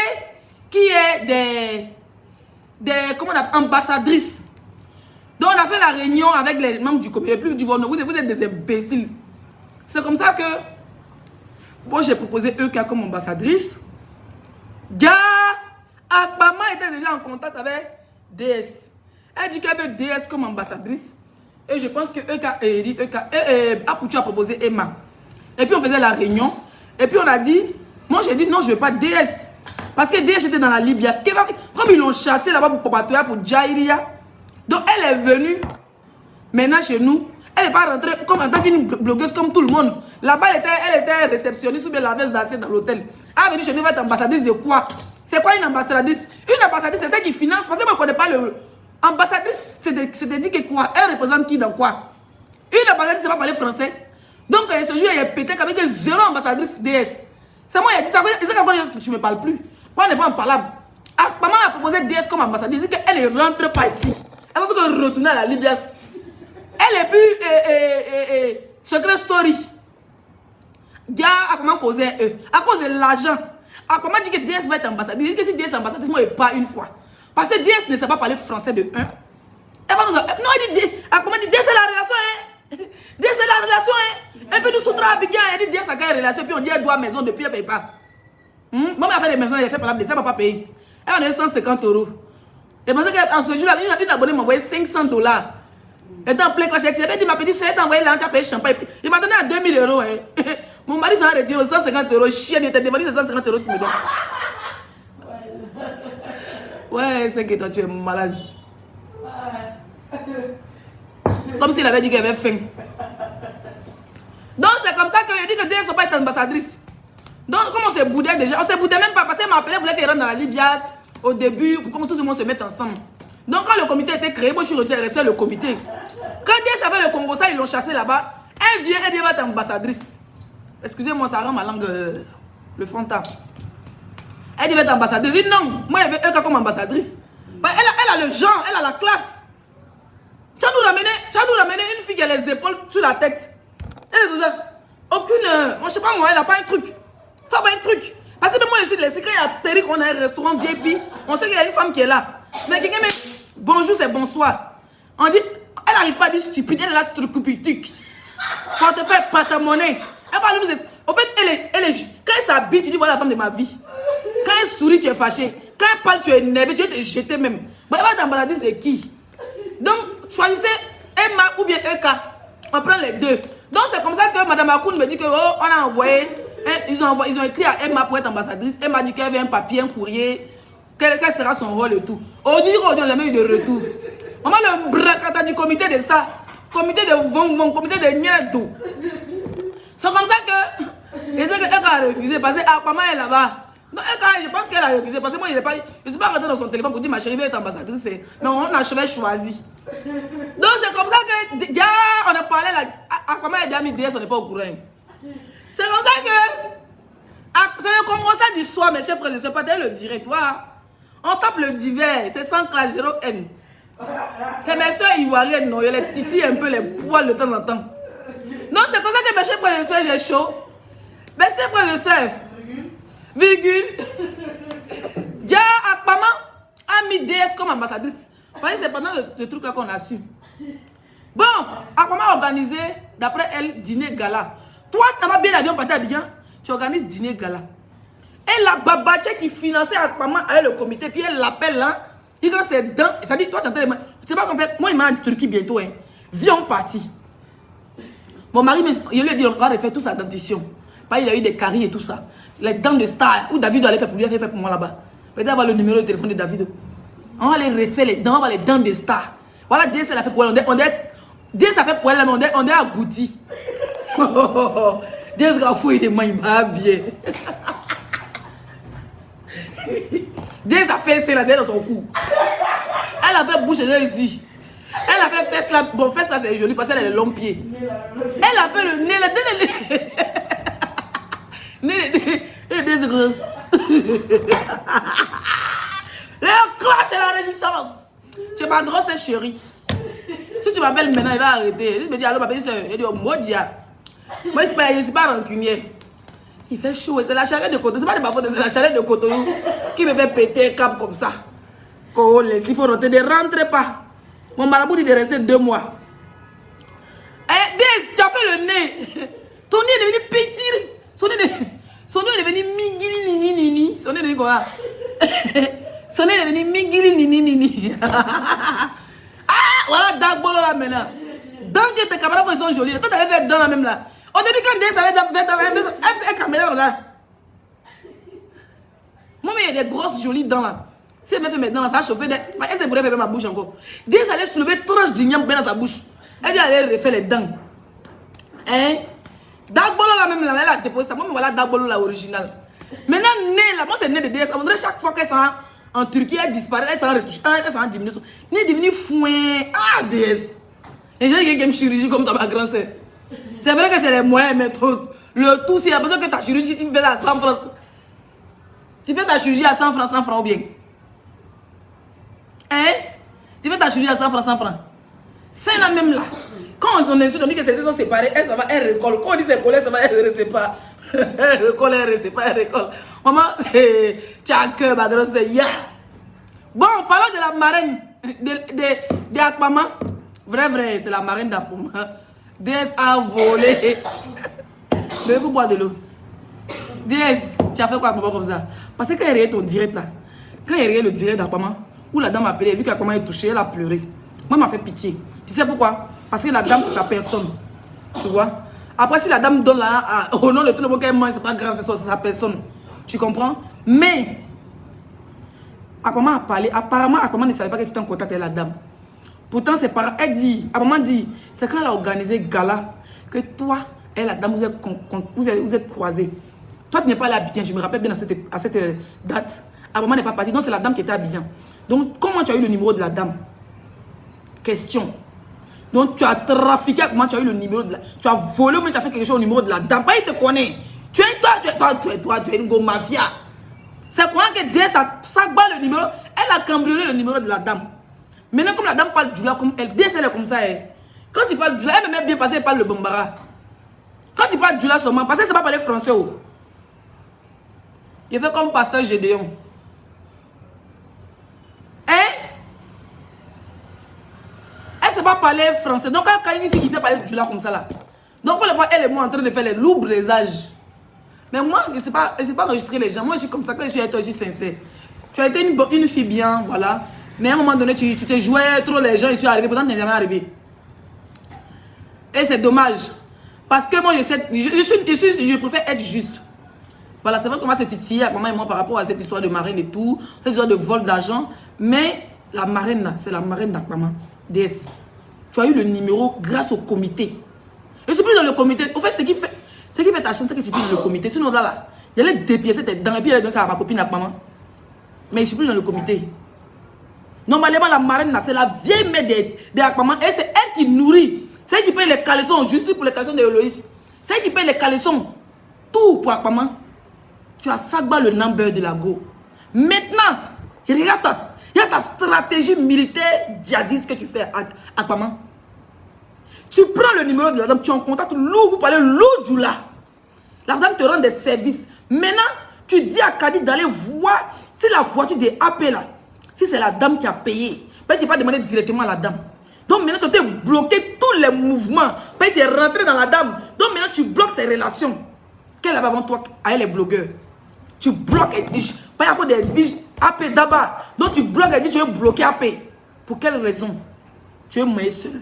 qu'il y ait comment on appelle, ambassadrices. Donc on a fait la réunion avec les membres du comité. Plus du vous êtes des imbéciles. C'est comme ça que bon, j'ai proposé Euka comme ambassadrice. Dia Akbama était déjà en contact avec DS. Elle dit qu'elle veut DS comme ambassadrice. Et je pense que Apoutu a proposé Emma. Et puis on faisait la réunion. Et puis on a dit, moi j'ai dit non, je ne veux pas DS. Parce que DS était dans la Libye. Comme ils l'ont chassé là-bas pour Popatoya, pour Jairia. Donc elle est venue maintenant chez nous. Elle n'est pas rentrée comme en tant qu'une blogueuse comme tout le monde. Là-bas, elle était réceptionniste ou bien laveuse d'assiette dans l'hôtel. Elle est venue chez nous, elle va être ambassadrice de quoi? C'est quoi une ambassadrice? Une ambassadrice, c'est celle qui finance. Parce que moi, je ne connais pas le... Ambassadrice, c'est dit que quoi? Elle représente qui dans quoi? Une ambassadrice, c'est pas parler français. Donc, ce jour, il a pété qu'avec zéro ambassadrice DS. C'est moi, il a dit ça. C'est quand tu ne me parles plus. Moi, on n'est pas en parlable. Ah, maman a proposé DS comme ambassadrice. Elle dit qu'elle ne rentre pas ici. Elle va se retourner à la Libye. Elle est plus secret story. Dia a comment causé à cause de l'argent. A comment dit que DS va être ambassadrice. Il dit que si DS est ambassadrice, moi, pas une fois. Parce que DS ne sait pas parler français de 1. Elle va nous non, elle dit, comment dit DS c'est la relation, hein. DS c'est la relation, hein. Et puis nous soutra Abidjan, elle dit DS a gagné relation, puis on dit elle doit maison depuis, elle ne paye pas. Moi, elle a fait des maisons, elle a fait par la DS, elle ne va pas payer. Elle va donner 150 €. Et parce qu'en ce jour-là, une abonnée m'a envoyé $500. Elle était en plein clash. Elle m'a dit, ma petite soeur, elle t'a envoyé là, tu as payé champagne. Il m'a donné à 2 000 €. Hein. Mon mari s'en a retiré 150 €. Chien, il était devenu 150 € tu me donnes. Ouais, c'est que toi, tu es malade. Comme s'il avait dit qu'elle avait faim. Donc, c'est comme ça que je dis que DS ne sont pas être ambassadrice. Donc, comme on s'est boudé déjà, on s'est boudé même pas parce qu'elle m'a appelé, elle voulait qu'elle rentre dans la Libyas au début pour que tout le monde se mette ensemble. Donc, quand le comité a été créé, moi je suis retiré le comité. Quand DS avait le Congo, ça, ils l'ont chassé là-bas. Elle vient, elle dit, elle va être ambassadrice. Excusez-moi, ça rend ma langue le frontal. Elle dit, elle va être ambassadrice. Je dis non, moi, elle veut être comme ambassadrice. Elle a le genre, elle a la classe. Tu as nous ramener une fille qui a les épaules sur la tête. Elle est aucune, moi je sais pas moi, elle n'a pas un truc. Faut avoir un truc. Parce que moi je suis laissé quand il y a Terry qu'on a un restaurant VIP, on sait qu'il y a une femme qui est là. Mais quelqu'un me dit bonjour c'est bonsoir. On dit, elle n'arrive pas à dire stupide, elle est là stupide. Portefeuille, pas ta monnaie. Elle va nous. En fait, elle est. Quand elle s'habille, tu dis voilà la femme de ma vie. Quand elle sourit, tu es fâché. Quand elle parle, tu es énervé, tu veux te jeter même. Bah, elle va t'emballader, c'est qui? Donc, choisissez Emma ou bien Eka. On prend les deux. Donc, c'est comme ça que Madame Akoun me dit que, oh, on a envoyé. Ils ont écrit à Emma pour être ambassadrice. Emma dit qu'elle avait un papier, un courrier. Quel sera son rôle et tout. Aujourd'hui, on a même eu de retour. Maman, le bracata du comité de ça. Comité de vong, comité de niatou. C'est comme ça que. Et c'est qu'elle a refusé parce que Aquaman est là-bas. Non, je pense qu'elle a refusé parce que moi, je ne suis pas rentré dans son téléphone pour dire ma chérie va être ambassadrice. Mais on a choisi. Donc c'est comme ça que. Ya, on a parlé là. Aquaman est déjà mis DS, on n'est pas au courant. C'est comme ça que. C'est le commençant du soir, mes chers frères, je ne sais pas, le directoire. On tape le divers, c'est 100 k 0 N. C'est mes soeurs ivoiriennes, non, il les titille un peu les poils de temps en temps. Non, c'est comme ça que mes chers frères et soeurs, j'ai chaud. Mes chers frères et soeurs, virgule, Dia Akpama a mis DS comme ambassadrice. Parce que c'est pendant ce truc-là qu'on a su. Bon, Akpama a organisé, d'après elle, dîner gala. Toi, tu n'as pas bien l'avion parti à Abidjan, tu organises dîner gala. Et la babache qui finançait Akpama avec le comité, puis elle l'appelle là. Il a ses dents. Ça dit, toi, tu sais pas qu'en fait, moi, il m'a en Turquie bientôt. Hein. Viens, on partit. Mon mari, il lui a dit, on va refaire toute sa dentition. Il a eu des caries et tout ça. Les dents de star. Où David doit aller faire pour lui, il a fait pour moi là-bas. Peut-être avoir le numéro de téléphone de David. On va les refaire les dents, on va les dents de star. Voilà, DS, elle a fait pour elle. DS a fait pour elle, on est à Gouti. DS a fouillé des mains, il va bien. DS a fait ça, c'est dans son cou. Elle a fait bouche là ici. Elle a fait fesse là. Bon, fesse là c'est joli parce qu'elle a les longs pieds. Elle a fait le nez là. Le classe et la résistance. Tu es ma grosse chérie. Si tu m'appelles maintenant, il va arrêter. Il me dit allô, ma petite soeur. Il dit oh, Modia. Moi, je ne suis pas rancunier. Il fait chaud. C'est la chaleur de Cotonou. C'est pas de ma faute, c'est la chaleur de Cotonou qui me fait péter un câble comme ça. Qu'on laisse. Il faut rentrer. Ne rentrez pas. Mon marabout dit de rester 2 mois. Eh, tu as fait le nez. Ton nez est devenu petit. Son nez est devenu migili nini nini. Son nez est devenu quoi? Son nez est devenu migili nini nini. Ah, voilà Dagbolo là maintenant. Donc tes camarades ils sont jolis. Toi t'allais faire dans la même là. Au début quand Des allait faire dans la même, un caméra comme ça. Moi mais il y a des grosses jolies dents là. Si elle me fait maintenant, ça a chauffé. Elle pourrait faire ma bouche encore. Des allait soulever tranche d'igname dans sa bouche. Elle dit allez refaire les dents. Hein? Dagbolo là même là, elle a déposé ça. Moi mais voilà Dagbolo là original. Maintenant né là, moi c'est né de DS. On dirait chaque fois qu'elle s'en en Turquie, elle disparaît, elle s'en retouche, elle s'en diminue. Elle est devenue foin. Ah DS. Et j'ai quelqu'un qui me chirurgie comme ta grande sœur. C'est vrai que c'est les moyens, mais le tout, c'est la besoin que ta chirurgie, tu fais à 100 francs. Tu fais ta chirurgie à 100 francs ou bien? Hein? Tu fais ta chirurgie à 100 francs. C'est la même là. Quand on insulte, on dit que ces sont séparés, elle, ça va, elle recolle. Quand on dit c'est collé, ça va, elle ne sépare. Elle recolle, elle ne sépare, elle recolle. Maman, tu as un cœur, ma grosse, yeah. Bon, parlons de la marraine de Akpama. Vrai, c'est la marraine d'Akpama. DS a volé. Mais il faut boire de l'eau. DS, tu as fait quoi Akpama comme ça? Parce que quand il y a ton direct là, quand il y a le direct d'Akpama, où la dame a appelé, vu qu'Akpama est touchée, elle a pleuré. Moi, elle m'a fait pitié. Tu sais pourquoi? Parce que la dame, c'est sa personne. Tu vois? Après, si la dame donne là, au nom de tout le monde qu'elle mange, c'est pas grave, c'est sa personne. Tu comprends? Mais, Akpama a parlé. Apparemment, Akpama ne savait pas que tu étais en contact avec la dame. Pourtant, c'est par elle dit, Akpama dit, c'est quand elle a organisé gala que toi et la dame, vous êtes croisés. Toi, tu n'es pas allé à Abidjan, je me rappelle bien à cette date. Akpama n'est pas parti, donc c'est la dame qui était à Abidjan. Donc, comment tu as eu le numéro de la dame? Question. Donc, tu as trafiqué, comment tu as eu le numéro de la... Tu as volé ou tu as fait quelque chose au numéro de la dame. Pas il te connaît. Tu es une go mafia. C'est quoi que dès ça bat le numéro, elle a cambriolé le numéro de la dame. Maintenant, comme la dame parle Djoula, comme elle, dès elle est comme ça, elle. Quand il parle Djoula, elle me met bien passer, elle parle le Bambara. Quand il parle Djoula seulement, parce qu'elle ne sait pas parler français. Oh. Il fait comme pasteur Gédéon. Hein? Elle ne sait pas parler français. Donc, quand une fille qui fait parler Djoula comme ça, là. Donc, on le voit, elle et moi en train de faire les lourds brésages. Mais moi, je ne sais pas enregistrer les gens. Moi, je suis comme ça, quand je suis avec toi, je suis sincère. Tu as été une fille bien, voilà. Mais à un moment donné, tu te jouais trop les gens, ils sont arrivés. Pourtant, tu n'es jamais arrivé. Et c'est dommage. Parce que moi, je préfère être juste. Voilà, c'est vrai qu'on va se titiller à maman et moi par rapport à cette histoire de marraine et tout. Cette histoire de vol d'argent. Mais la marraine, là, c'est la marraine d'Akpama. DS. Tu as eu le numéro grâce au comité. Je suis plus dans le comité. En fait, ce qui fait ta chance, c'est que je suis plus dans le comité. Sinon, là, j'allais dépiécer tes dents et puis elle donne ça à ma copine Akpama. Mais je suis plus dans le comité. Normalement, la marraine, c'est la vieille mère de Akpama. Et c'est elle qui nourrit. C'est elle qui paye les caleçons, juste pour les caleçons de Eloïse. C'est elle qui paye les caleçons. Tout pour Akpama. Tu as Sagba le number de la Go. Maintenant, regarde ta stratégie militaire djihadiste que tu fais à Akpama. Tu prends le numéro de la dame, tu es en contact, vous parlez Djoula. La dame te rend des services. Maintenant, tu dis à Kadi d'aller voir si la voiture des AP là, si c'est la dame qui a payé. Tu n'as pas demandé directement à la dame. Donc maintenant, tu as bloqué tous les mouvements. Tu es rentré dans la dame. Donc maintenant, tu bloques ses relations. Qu'elle avait avant toi avec les blogueurs. Tu bloques Edwige. Pas y a pas d'Edwige AP d'abord. Donc tu bloques Edwige, tu veux bloquer AP. Pour quelle raison? Tu es moins seul.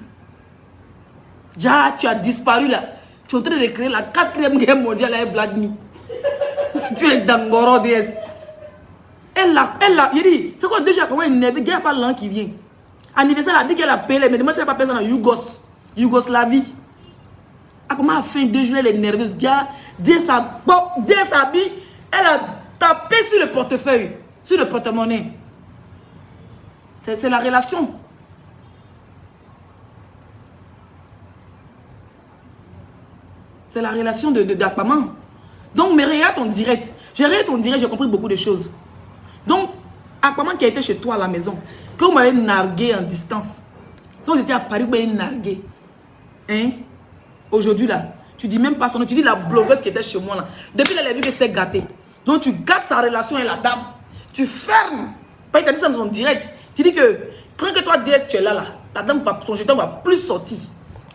Déjà, tu as disparu là. Tu es en train de créer la 4e guerre mondiale avec Vladimir. Tu es Dangoro DS. Elle a, il dit, c'est quoi déjà comment il n'y a pas l'an qui vient. Anniversaire, la vie qu'elle a payé, mais demain, c'est pas payé dans Yougoslavie. À comment a fait 2 jours, elle est nerveuse. Dès sa vie, elle a tapé sur le portefeuille, sur le porte-monnaie. C'est la relation. C'est la relation d'Akpama. Donc, mais regarde ton direct. J'ai regardé ton direct, j'ai compris beaucoup de choses. Donc, Akpama qui a été chez toi à la maison, quand vous m'avez nargué en distance, quand vous étiez à Paris, vous m'avez nargué. Hein? Aujourd'hui, là, tu dis même pas son nom, tu dis la blogueuse qui était chez moi, là. Depuis elle a vu que c'était gâté. Donc, tu gâtes sa relation avec la dame. Tu fermes. Pas, il t'a dit ça dans ton direct. Tu dis que, quand que toi, DS, tu es là, la dame, son jeton va plus sortir.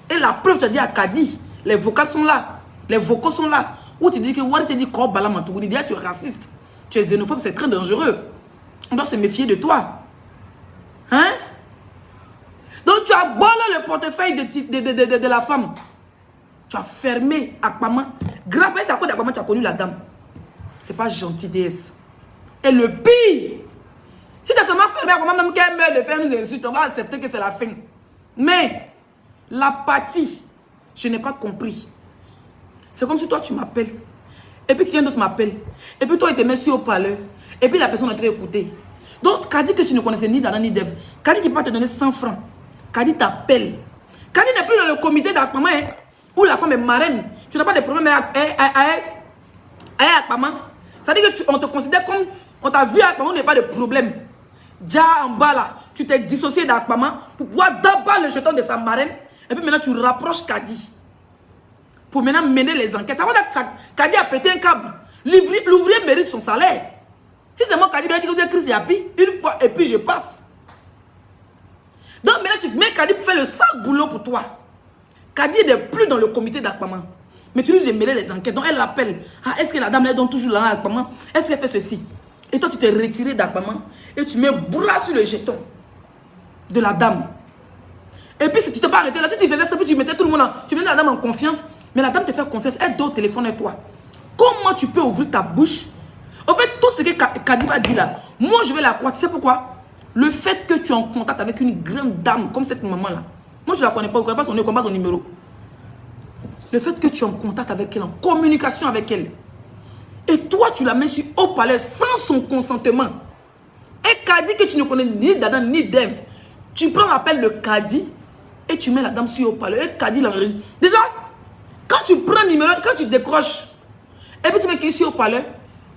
Et la preuve, tu as dit à Kadi, les vocaux sont là. Les vocaux sont là. Où tu dis que, Wari te dit, tu es raciste. Tu es xénophobe, c'est très dangereux. On doit se méfier de toi. Hein? Donc tu as bolé le portefeuille de la femme. Tu as fermé Akpama. Grâce à cause d'Akpama, tu as connu la dame. C'est pas gentil, DS. Et le pire, si tu as seulement fermé Akpama, même qu'elle meurt de faire nous insulter, on va accepter que c'est la fin. Mais l'apathie, je n'ai pas compris. C'est comme si toi tu m'appelles. Et puis quelqu'un d'autre m'appelle. Et puis toi, il te met sur haut-parleur. Et puis la personne est en train d'écouter. Donc, Kadi que tu ne connaissais ni Dana ni Dev. Kadi qui va te donner 100 francs. Kadi t'appelle. Kadi n'est plus dans le comité d'Akpama, hein, où la femme est marraine. Tu n'as pas de problème avec Akpama. Ça veut dire qu'on te considère comme... On t'a vu à Akpama, on n'a pas de problème. Déjà en bas là, tu t'es dissocié d'Akpama pour pouvoir d'abord le jeton de sa marraine. Et puis maintenant, tu rapproches Kadi. Pour maintenant mener les enquêtes. Ça veut dire que Kadi a pété un câble. L'ouvrier mérite son salaire. Si c'est moi Kadi, je vais dire que c'est Yapi une fois et puis je passe. Donc maintenant tu mets Kadi pour faire le sale boulot pour toi. Kadi n'est plus dans le comité d'Akpama. Mais tu lui démêles les enquêtes. Donc elle l'appelle. Ah, est-ce que la dame elle donne toujours là à Akpama? Est-ce qu'elle fait ceci? Et toi tu t'es retiré d'Akpama et tu mets bras sur le jeton de la dame. Et puis si tu t'es pas arrêté là, si tu faisais ça, puis tu mettais tout le monde tu mettais la dame en confiance. Mais la dame te fait confiance, elle dort au téléphone et toi. Comment tu peux ouvrir ta bouche? En fait, tout ce que Kadi va dire là, moi je vais la croire. Tu sais pourquoi? Le fait que tu es en contact avec une grande dame comme cette maman-là, moi je ne la connais pas, je ne connais pas son nom, je ne connais pas son numéro. Le fait que tu es en contact avec elle, en communication avec elle, et toi tu la mets sur haut-parleur sans son consentement, et Kadi que tu ne connais ni Dada ni Dev, tu prends l'appel de Kadi et tu mets la dame sur haut-parleur, et Kadi l'enregistre. Déjà, quand tu prends le numéro, quand tu décroches, et puis tu mets qui sur haut-parleur,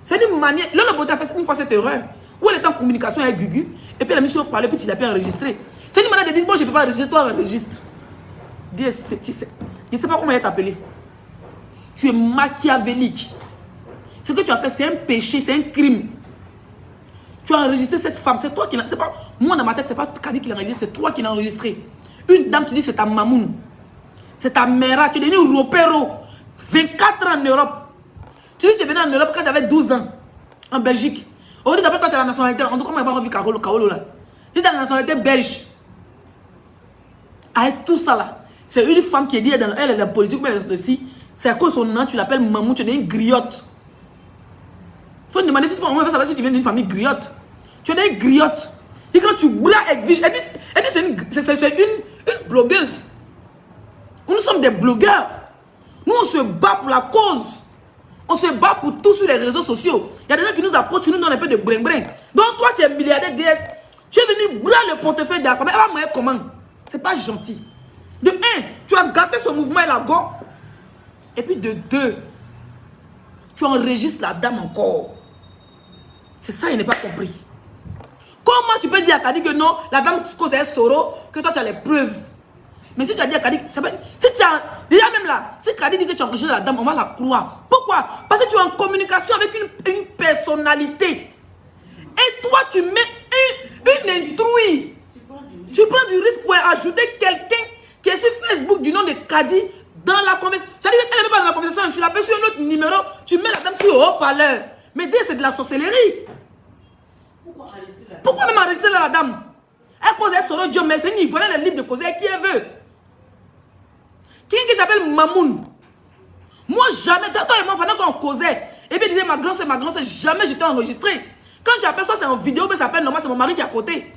c'est une manière. Là, le beauté a fait une fois cette erreur. Où elle est en communication avec Gugu. Et puis elle a mis sur parler, puis il a pu enregistrer. C'est une manière de dire, bon, je ne peux pas enregistrer, toi enregistre. Je ne sais pas comment elle t'appeler. Tu es machiavélique. Ce que tu as fait, c'est un péché, c'est un crime. Tu as enregistré cette femme, c'est toi qui l'as. Moi, dans ma tête, c'est pas Kadi qui l'a enregistré, c'est toi qui l'as enregistré. Une dame qui dit c'est ta mamoun. C'est ta mère, tu es devenu ropero. 24 ans en Europe. Tu dis que tu es venu en Europe quand j'avais 12 ans. En Belgique. Aujourd'hui, d'après toi, tu as la nationalité. On dit comment elle va revu Kaolo là. Tu as la nationalité belge. Avec tout ça là. C'est une femme qui est dit, elle est dans la politique, mais elle est aussi. C'est à cause de son nom, tu l'appelles mamoun, tu es une griotte. Il faut te demander si tu viens d'une famille griotte. Tu es une griotte. Et quand tu bras Edwige, elle dit c'est une blogueuse. Nous sommes des blogueurs. Nous, on se bat pour la cause. On se bat pour tout sur les réseaux sociaux. Il y a des gens qui nous approchent, qui nous donnent un peu de bring-bring. Donc, toi, tu es milliardaire DS. Tu es venu bras le portefeuille d'Akaba. Elle va moyen comment? C'est pas gentil. De 1, tu as gâté ce mouvement et la go. Et puis de 2, tu enregistres la dame encore. C'est ça, il n'est pas compris. Comment tu peux dire à Kadi que non, la dame cause un soro, que toi tu as les preuves? Mais si tu as dit à Kadi, si tu as, déjà même là, si Kadi dit que tu as enregistré la dame, on va la croire. Pourquoi? Parce que tu es en communication avec une personnalité. Et toi, tu mets une intrus. Tu prends du risque pour ajouter quelqu'un qui est sur Facebook du nom de Kadi dans la conversation. C'est-à-dire qu'elle n'est pas dans la conversation, tu l'appelles sur un autre numéro, tu mets la dame sur haut-parleur. Mais dis, c'est de la sorcellerie. Pourquoi même enregistrer la dame? Elle cause elle sort Dieu, mais c'est une Ivoirienne, elle libre de causer qui elle veut. Qui s'appelle Mamoun? Moi, jamais, toi et moi, pendant qu'on causait, et puis il disait ma grand-sœur, jamais je t'ai enregistré. Quand tu appelles ça, c'est en vidéo, mais ça s'appelle normal, c'est mon mari qui est à côté.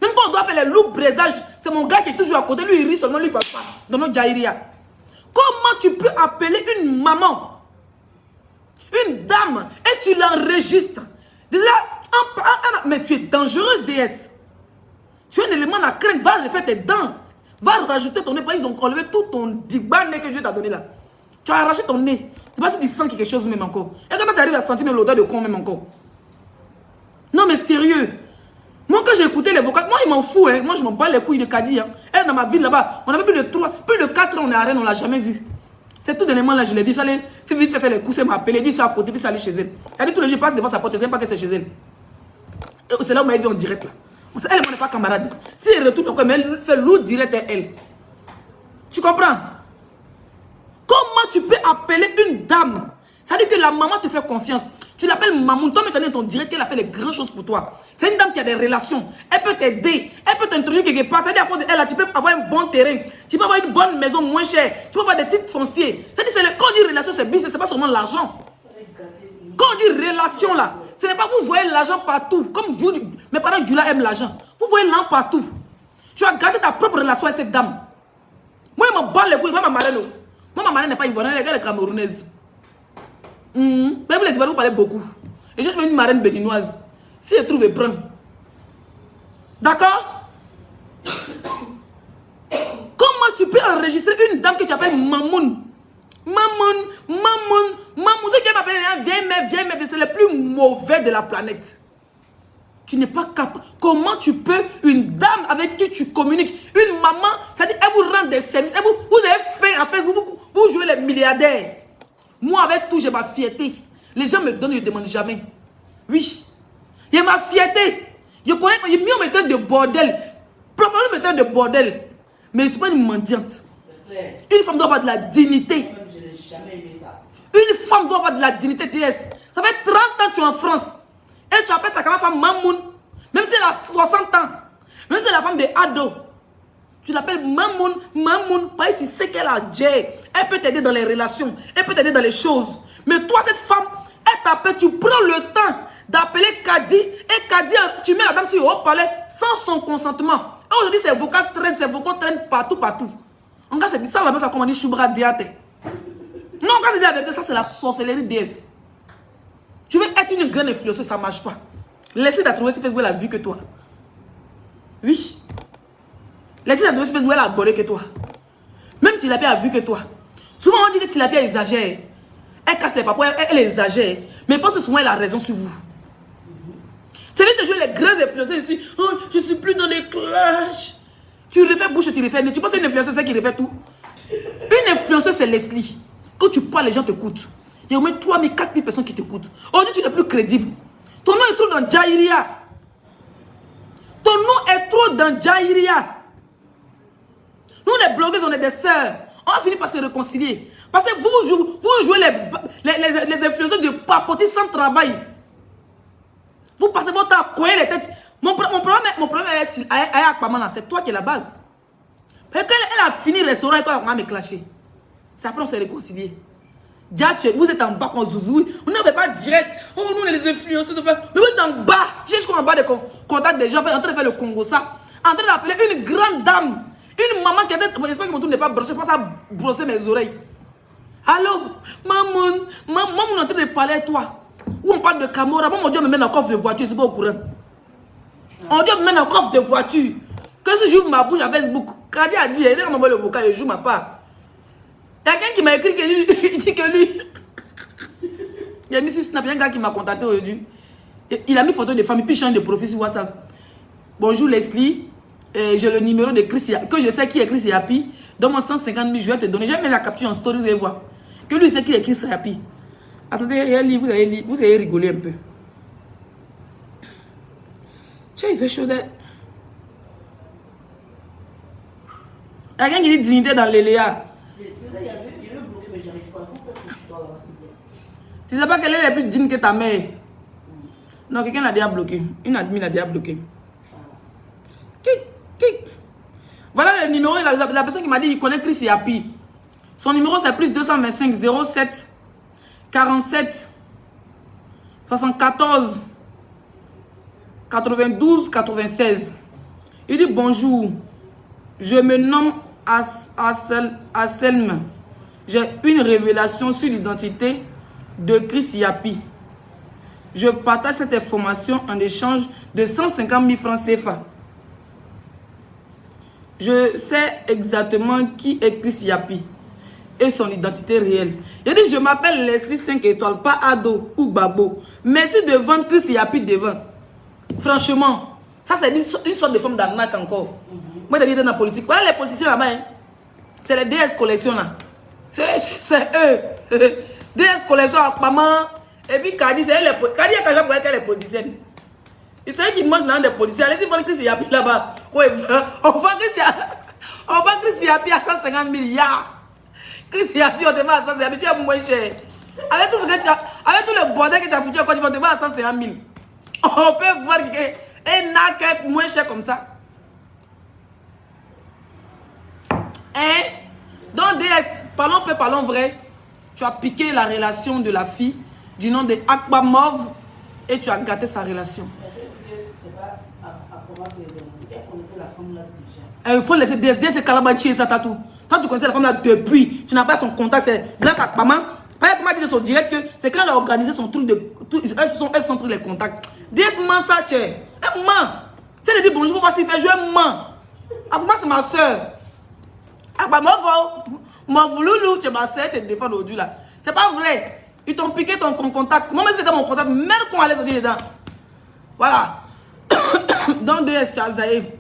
Même quand on doit faire les loups braisages, c'est mon gars qui est toujours à côté, lui il rit seulement, lui il parle pas. Dans notre Jaïria. Comment tu peux appeler une maman, une dame, et tu l'enregistres? Déjà, mais tu es dangereuse, déesse. Tu es un élément à craindre, va refaire tes dents. Va rajouter ton nez. Ils ont enlevé tout ton digban que Dieu t'a donné là. Tu as arraché ton nez. C'est pas si tu sens quelque chose même encore. Et quand tu arrives à sentir même l'odeur de con même encore. Non mais sérieux. Moi quand j'ai écouté les vocales, moi il m'en fout. Hein. Moi je m'en bats les couilles de Kadi. Hein. Elle dans ma ville là-bas, on avait plus de 4 ans on est à Rennes, on l'a jamais vu. C'est tout d'élément là, je l'ai dit. Je suis allé vite faire les courses, elle m'a appelé, dit je suis à côté, puis ça allait chez elle. Elle dit tous les jours, je passe devant sa porte, je ne sais pas que c'est chez elle. C'est là où on m'a vu en direct là. Elle et moi n'est pas camarade. Si elle retourne encore, mais elle fait l'eau direct à elle. Tu comprends? Comment tu peux appeler une dame? Ça veut dire que la maman te fait confiance. Tu l'appelles maman, toi mais tu as dit dans ton direct qu'elle a fait les grandes choses pour toi. C'est une dame qui a des relations. Elle peut t'aider. Elle peut t'introduire quelque part. Ça veut dire à cause d'elle, tu peux avoir un bon terrain. Tu peux avoir une bonne maison moins chère. Tu peux avoir des titres fonciers. Ça veut dire quand on dit relation, c'est business, c'est pas seulement l'argent. Quand on dit relation là, ce n'est pas vous voyez l'argent partout. Comme vous, mes parents du là aiment l'argent. Vous voyez l'argent partout. Tu as gardé ta propre relation avec cette dame. Moi, il me bat les couilles. Moi, ma marraine, n'est pas ivoirienne, elle est camerounaise. Même les Ivoiriens, vous parlez beaucoup. Et je suis une marraine béninoise. Si je trouve, je prends. D'accord? Comment tu peux enregistrer une dame que tu appelles Mamoun? Mamoun. Ce qui m'appelle vieille mère, c'est le plus mauvais de la planète. Tu n'es pas capable. Comment tu peux, une dame avec qui tu communiques, une maman, ça dit, elle vous rend des services, vous avez fait en fait, vous jouez les milliardaires. Moi, avec tout, j'ai ma fierté. Les gens me donnent, je ne demande jamais. Oui. Il y a ma fierté. Je connais, il y a mieux me traite de bordel. Probablement me traite de bordel. Mais je ne suis pas une mendiante. Une femme doit avoir de la dignité. Je n'ai jamais aimé ça. Une femme doit avoir de la dignité, DS. Ça fait 30 ans que tu es en France. Et tu appelles ta femme Mamoun. Même si elle a 60 ans. Même si c'est la femme de Ado. Tu l'appelles Mamoun. Parce que tu sais qu'elle a Djé. Elle peut t'aider dans les relations. Elle peut t'aider dans les choses. Mais toi, cette femme, elle t'appelle. Tu prends le temps d'appeler Kadi. Et Kadi, tu mets la dame sur le haut-parleur sans son consentement. Et aujourd'hui, ses vocaux traînent partout. En cas, c'est ça, là-bas, ça comme on dit Choubra Diate. Non, quand c'est la vérité, ça, c'est la sorcellerie DS. Tu veux être une grande influenceuse, ça ne marche pas. Laissez de trouver si Facebook a vu que toi. Oui. Laissez de trouver si Facebook a abordé que toi. Même Tilapia a vu que toi. Souvent on dit que Tilapia exagère. Elle casse les papas, elle exagère. Mais je pense que souvent elle a raison sur vous. C'est vite de jouer les grands influenceurs. Je suis plus dans les clashs. Tu refais bouche, tu refais nez. Tu penses qu'une influenceuse, c'est qui refait tout? Une influenceuse, c'est Leslie. Quand tu parles, les gens t'écoutent. Il y a au moins 3 000, 4 000 personnes qui t'écoutent. Aujourd'hui, tu n'es plus crédible. Ton nom est trop dans Jairia. Ton nom est trop dans Jairia. Nous, les blogueuses, on est des sœurs. On va finir par se réconcilier. Parce que vous jouez les influenceurs de papoter sans travail. Vous passez votre temps à couiller les têtes. Mon problème est c'est toi qui es la base. Parce qu'elle a fini le restaurant et toi, elle a me clasher. C'est après on s'est réconcilié. Vous êtes en bas, on zouzou. On ne fait pas direct. Oh, nous, les influenceurs. Mais vous êtes en bas. Je suis en bas de contact des gens, en train de faire le Congo, ça. En train d'appeler une grande dame. Une maman qui a été. J'espère que mon tour n'est pas broché. Je pense à brosser mes oreilles. Allô, maman, on est en train de parler avec toi. Où on parle de Camora. Moi, mon Dieu me met dans le coffre de voiture. C'est pas au courant. Mon Dieu me met dans le coffre de voiture. Que si j'ouvre ma bouche à Facebook, Kadi a dit, il m'envoie le vocal et je joue ma part. Il y a quelqu'un qui m'a écrit que il dit que lui. Il a mis sur Snap, il y a un gars qui m'a contacté aujourd'hui. Il a mis photo de famille, puis il change de profil sur WhatsApp. Bonjour Leslie, j'ai le numéro de Chris Yapi, que je sais qui est Chris Yapi. Donne-moi 150 000, je vais te donner. J'ai mis la capture en story, vous allez voir. Que lui, c'est qui est Chris Yapi. Attendez, vous allez rigoler un peu. Tiens, il fait chaud d'air. Il y a quelqu'un qui dit dignité dans l'Eléa. Tu ne sais pas quelle est la plus digne que ta mère? Non, quelqu'un l'a déjà bloqué. Une admin l'a déjà bloqué. Voilà le numéro, la personne qui m'a dit qu'il connaît Chris Yapi. Son numéro c'est plus 225 07 47 74 92 96. Il dit bonjour, je me nomme Aselme. J'ai une révélation sur l'identité de Chris Yapi. Je partage cette information en échange de 150 000 francs CFA. Je sais exactement qui est Chris Yapi et son identité réelle. Il dit, je m'appelle Leslie 5 étoiles, pas Ado ou Babo. Merci de vendre Chris Yapi devant. Franchement, ça c'est une sorte de forme d'arnaque encore. Moi, je dis dans la politique. Voilà les politiciens là-bas. Hein. C'est les DS collection là. C'est eux. DS collection à maman. Et puis Kadi, c'est les politiciens. Kadi, quand j'ai les politiciennes. Ils savent qu'ils mangent dans des politiciens. Allez-y, vendre Chris Yapi là-bas. Ouais, on vend Chris Yapi à 150 000. Chris Yapi, on te vend à 150 000. Tu es moins cher. Avec tout le bordel que tu as foutu, on te vend à 150 000. On peut voir un naquette moins cher comme ça. Hein? Donc, DS, parlons vrai. Tu as piqué la relation de la fille du nom de Akba Mauve et tu as gâté sa relation. Il faut laisser DS. DS, c'est Calabachi et ça tatou. Toi, tu connaissais la femme là depuis. Tu n'as pas son contact. C'est grâce à maman. Comment dire de son direct que c'est quand elle a organisé son truc de. Elles sont pris les contacts. DS ment ça, tu es. Elle ment. Si elle dit bonjour, on va s'y faire, je mens. Akba, c'est ma soeur. Akba, mon loulou, tu es ma soeur, tu te défends aujourd'hui là. C'est pas vrai. Ils t'ont piqué ton contact. Moi, même si c'était mon contact, même qu'on allait sortir dedans. Voilà. Dans DS, tu as zaï.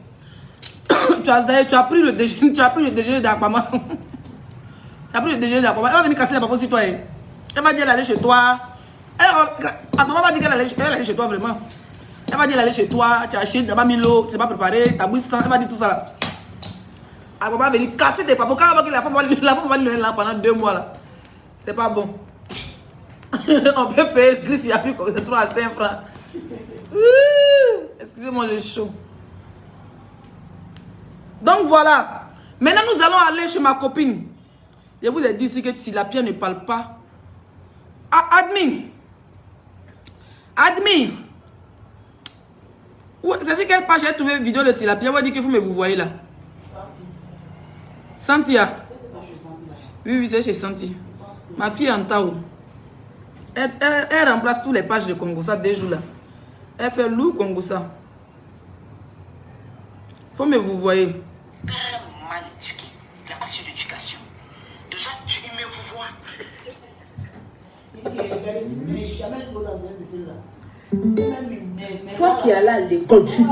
Tu as pris le déjeuner d'Akbama. Tu as pris le déjeuner d'Akbama. Elle va venir casser la papo sur toi. Elle va dire qu'elle allait chez toi. Akbama va dire qu'elle allait chez toi vraiment. Elle va dire qu'elle allait chez toi. Tu as acheté, tu n'as pas mis l'eau, tu n'es pas préparé, tu as bu sang. Elle va dire tout ça là. Akbama va venir casser tes papos. Quand elle va que la femme va lui là pendant 2 mois là. C'est pas bon. On peut payer Chris Yapi comme 3 à 5 francs. Excusez-moi, j'ai chaud. Donc voilà. Maintenant, nous allons aller chez ma copine. Je vous ai dit ici que Tilapia ne parle pas. Ah, admin. C'est sur quelle page j'ai trouvé une vidéo de Tilapia? On va dire que vous voyez là. Santia. Oui, c'est chez Santi. Ma fille est en Tao. Elle remplace toutes les pages de Congo, ça, 2 jours là. Elle fait loup Congo, ça. Faut me vous voyez. Mal éduqué, la question d'éducation. Déjà, tu me vous vois. Toi qui es là à l'école, tu...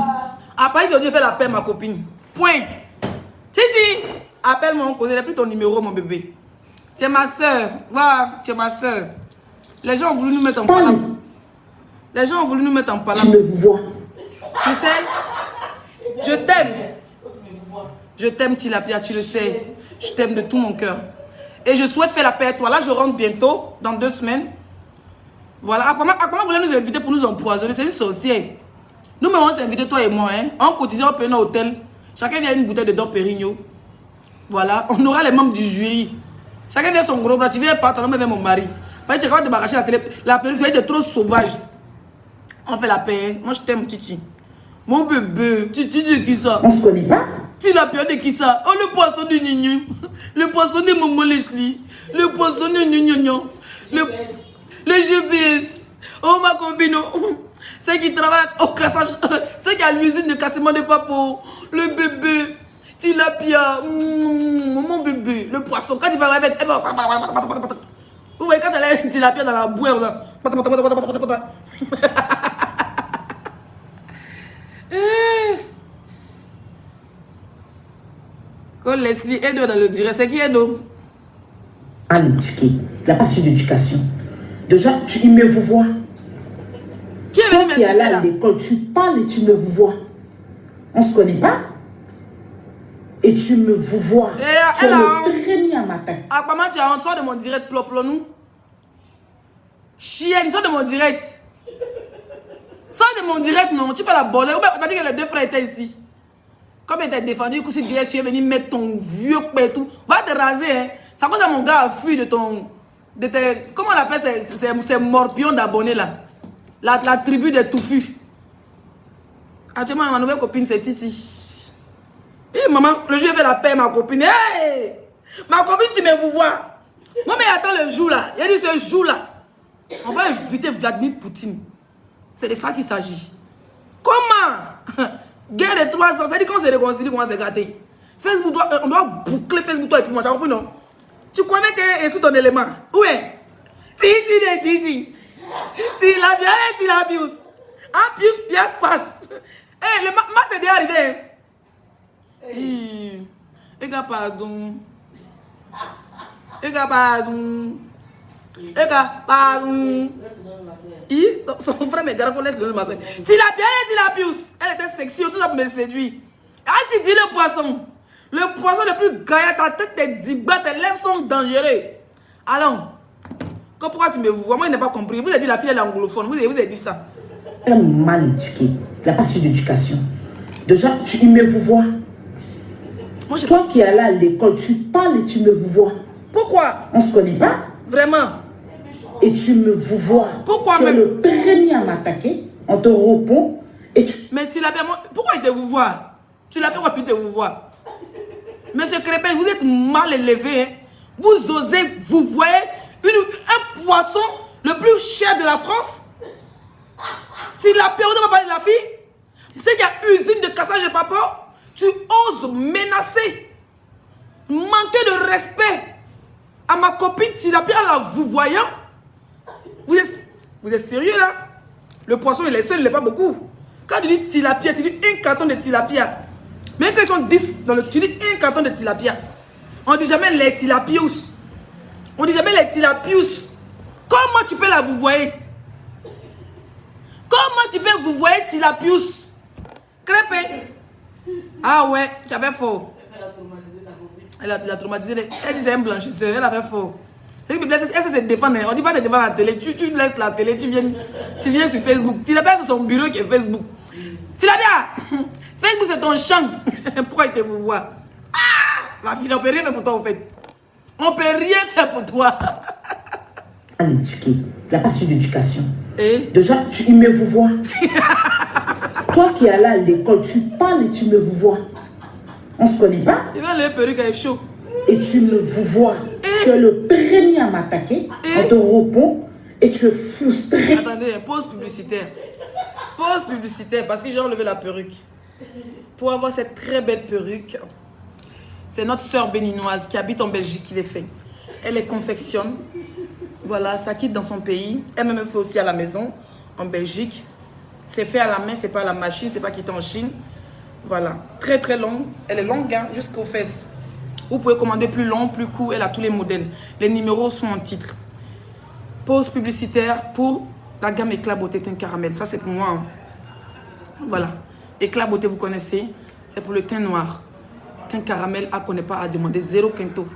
Après, il a fait la paix, ma copine. Point. Titi, appelle-moi, on connaît plus ton numéro, mon bébé. Tu es ma soeur. Voilà, tu es ma soeur. Les gens ont voulu nous mettre en palabre. Les gens ont voulu nous mettre en palabre. Tu me vois. Tu sais, je t'aime. Je t'aime, Tilapia, tu le sais. Je t'aime de tout mon cœur. Et je souhaite faire la paix à toi. Là, je rentre bientôt, dans 2 semaines. Voilà. Après, vous voulez nous inviter pour nous empoisonner. C'est une sorcière. Nous, on s'est invité, toi et moi. Hein. En cotisant au Pénin Hôtel. Chacun vient une bouteille de Don Pérignon. Voilà. On aura les membres du jury. Chacun vient son gros bras. Tu viens pas, ton homme vient mon mari. Tu es capable de m'arracher la télé. La perruque, tu es trop sauvage. On fait la paix. Hein. Moi, je t'aime, Titi. Mon bébé. Titi de qui ça? On se connaît pas? Tilapia de qui ça? Oh, le poisson de Nini. Le poisson de Momo Leslie. Le poisson de Nini. Le GPS. Oh, ma copine. C'est qui travaille au cassage. C'est qui a l'usine de cassement de papo. Le bébé. Tilapia. Mon bébé. Le poisson. Quand il va arriver. Vous voyez, quand elle a une tilapia dans la bouée. Quand Leslie aide dans le direct, c'est qui aide? À l'éduquer. La passion d'éducation. Déjà, tu me vois. Qui est Toi venu qui es là à là? l'école, tu parles et tu me vois. On se connaît pas? Et tu me vois. Tu es le premier à m'attaquer. Ah, comment tu as honte? Sors de mon direct, plop-nous. Chienne, sors de mon direct. Sors de mon direct, non. Tu fais la bolée. On a dit que les 2 frères étaient ici. Comme il t'a défendu, si tu es venu mettre ton vieux quoi et tout, va te raser. Hein. Ça cause à mon gars a fui de ton. De tes, comment on appelle ces morpions d'abonnés là? La tribu des touffus. Actuellement, ma nouvelle copine, c'est Titi. Et maman, le jeu fait la paix, ma copine. Hey! Ma copine, tu me vous vois. Moi, mais attends le jour là. Il y a dit ce jour là. On va inviter Vladimir Poutine. C'est de ça qu'il s'agit. Comment? Guerre de 3 ans, ça dit qu'on se réconcilie, comment c'est gâté. Facebook, on doit boucler Facebook, toi et puis moi, tu as compris, non? Tu connais que c'est sous ton élément. Où est? Titi. La violette, la bius. En plus, pièce passe. Eh, le match est déjà arrivé. Eh, gars, pardon. Son frère me garde qu'on laisse le massin. La pius. Elle était sexy, tout ça pour me séduire. Ah, tu dis le poisson. Le poisson le plus gaillard, ta tête est dibat, tes lèvres sont dangereuses. Allons. Pourquoi tu me vois? Moi, je n'ai pas compris. Vous avez dit la fille elle est anglophone. Vous avez dit ça. Elle est mal éduquée. La passion d'éducation. Déjà, tu me vois. Moi, toi qui es là à l'école, tu parles et tu me vois. Pourquoi? On se connaît pas? Vraiment? Et tu me vois. Pourquoi tu es le premier à m'attaquer. On te répond. Et tu... Mais tu l'as bien. Pourquoi il te vous voit? Tu l'as bien pu te vous voir. Monsieur Crépin, vous êtes mal élevé. Hein? Vous osez, vous voyez un poisson le plus cher de la France. Si la période va parler de la fille, vous savez qu'il y a usine de cassage de papo. Tu oses menacer, manquer de respect à ma copine Tilapia là, vous voyant. Vous êtes sérieux là? Le poisson il est seul, il n'est pas beaucoup. Quand tu dis tilapia, tu dis un carton de tilapia. Même quand ils sont 10 dans le... Tu dis un carton de tilapia. On ne dit jamais les tilapius. On ne dit jamais les tilapius. Comment tu peux la vous voyez? Comment tu peux vous voyez tilapius? Crépé. Ah ouais, tu avais faux. Elle a traumatisé. Elle disait un blanchisseur, elle avait faux. C'est que elle se défend. On dit pas te défendre à la télé. Tu laisses la télé, tu viens sur Facebook. Tilapia, c'est son bureau qui est Facebook. Tilapia, Facebook c'est ton champ. Pourquoi il te vous voit? Ah, la fille, on peut rien faire pour toi en fait. On peut rien faire pour toi. L'éduquer, la passion d'éducation. Et? Déjà, tu me vois. Toi qui es là à l'école, tu parles et tu me vois. On se connaît pas? Il va le perruque est chaud. Et tu me vois. Tu es le premier à m'attaquer. On te répond et tu es frustré. Attendez, pause publicitaire. Pause publicitaire parce que j'ai enlevé la perruque. Pour avoir cette très belle perruque, c'est notre soeur béninoise qui habite en Belgique qui les fait. Elle les confectionne. Voilà, ça quitte dans son pays. Elle me fait aussi à la maison, en Belgique. C'est fait à la main, c'est pas à la machine, c'est pas quitté en Chine. Voilà, très très longue. Elle est longue hein, jusqu'aux fesses. Vous pouvez commander plus long, plus court. Elle a tous les modèles. Les numéros sont en titre. Pause publicitaire pour la gamme Éclat Beauté teint caramel. Ça, c'est pour moi. Hein. Voilà. Éclat Beauté, vous connaissez. C'est pour le teint noir. Teint caramel, à qu'on n'est pas à demander. Zéro quinto.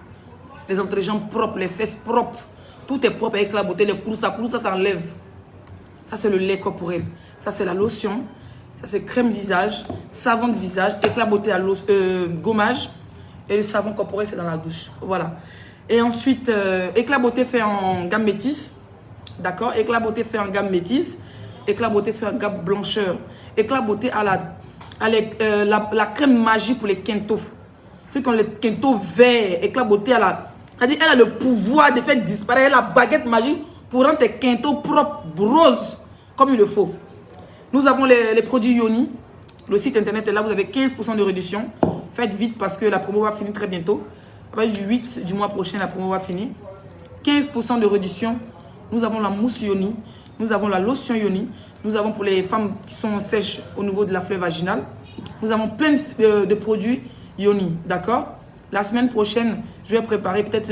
Les entrejambes propres, les fesses propres. Tout est propre avec Éclat Beauté. Les cours, ça s'enlève. Ça, c'est le lait corporel. Ça, c'est la lotion. Ça, c'est crème visage. Savon de visage. Éclat Beauté à gommage. Et le savon corporel, c'est dans la douche. Voilà. Et ensuite, Éclat Beauté fait en gamme métisse. D'accord? Éclat Beauté fait en gamme métisse. Éclat Beauté fait en gamme blancheur. Éclat Beauté a la crème magie pour les quintos. Ceux qui ont les quintos verts. Éclat Beauté elle a le pouvoir de faire disparaître la baguette magique pour rendre tes quintos propres, roses, comme il le faut. Nous avons les produits Yoni. Le site internet est là. Vous avez 15% de réduction. Faites vite parce que la promo va finir très bientôt. Du 8 du mois prochain, la promo va finir. 15% de réduction. Nous avons la mousse Yoni. Nous avons la lotion Yoni. Nous avons pour les femmes qui sont sèches au niveau de la fleur vaginale. Nous avons plein de produits Yoni. D'accord? La semaine prochaine, je vais préparer peut-être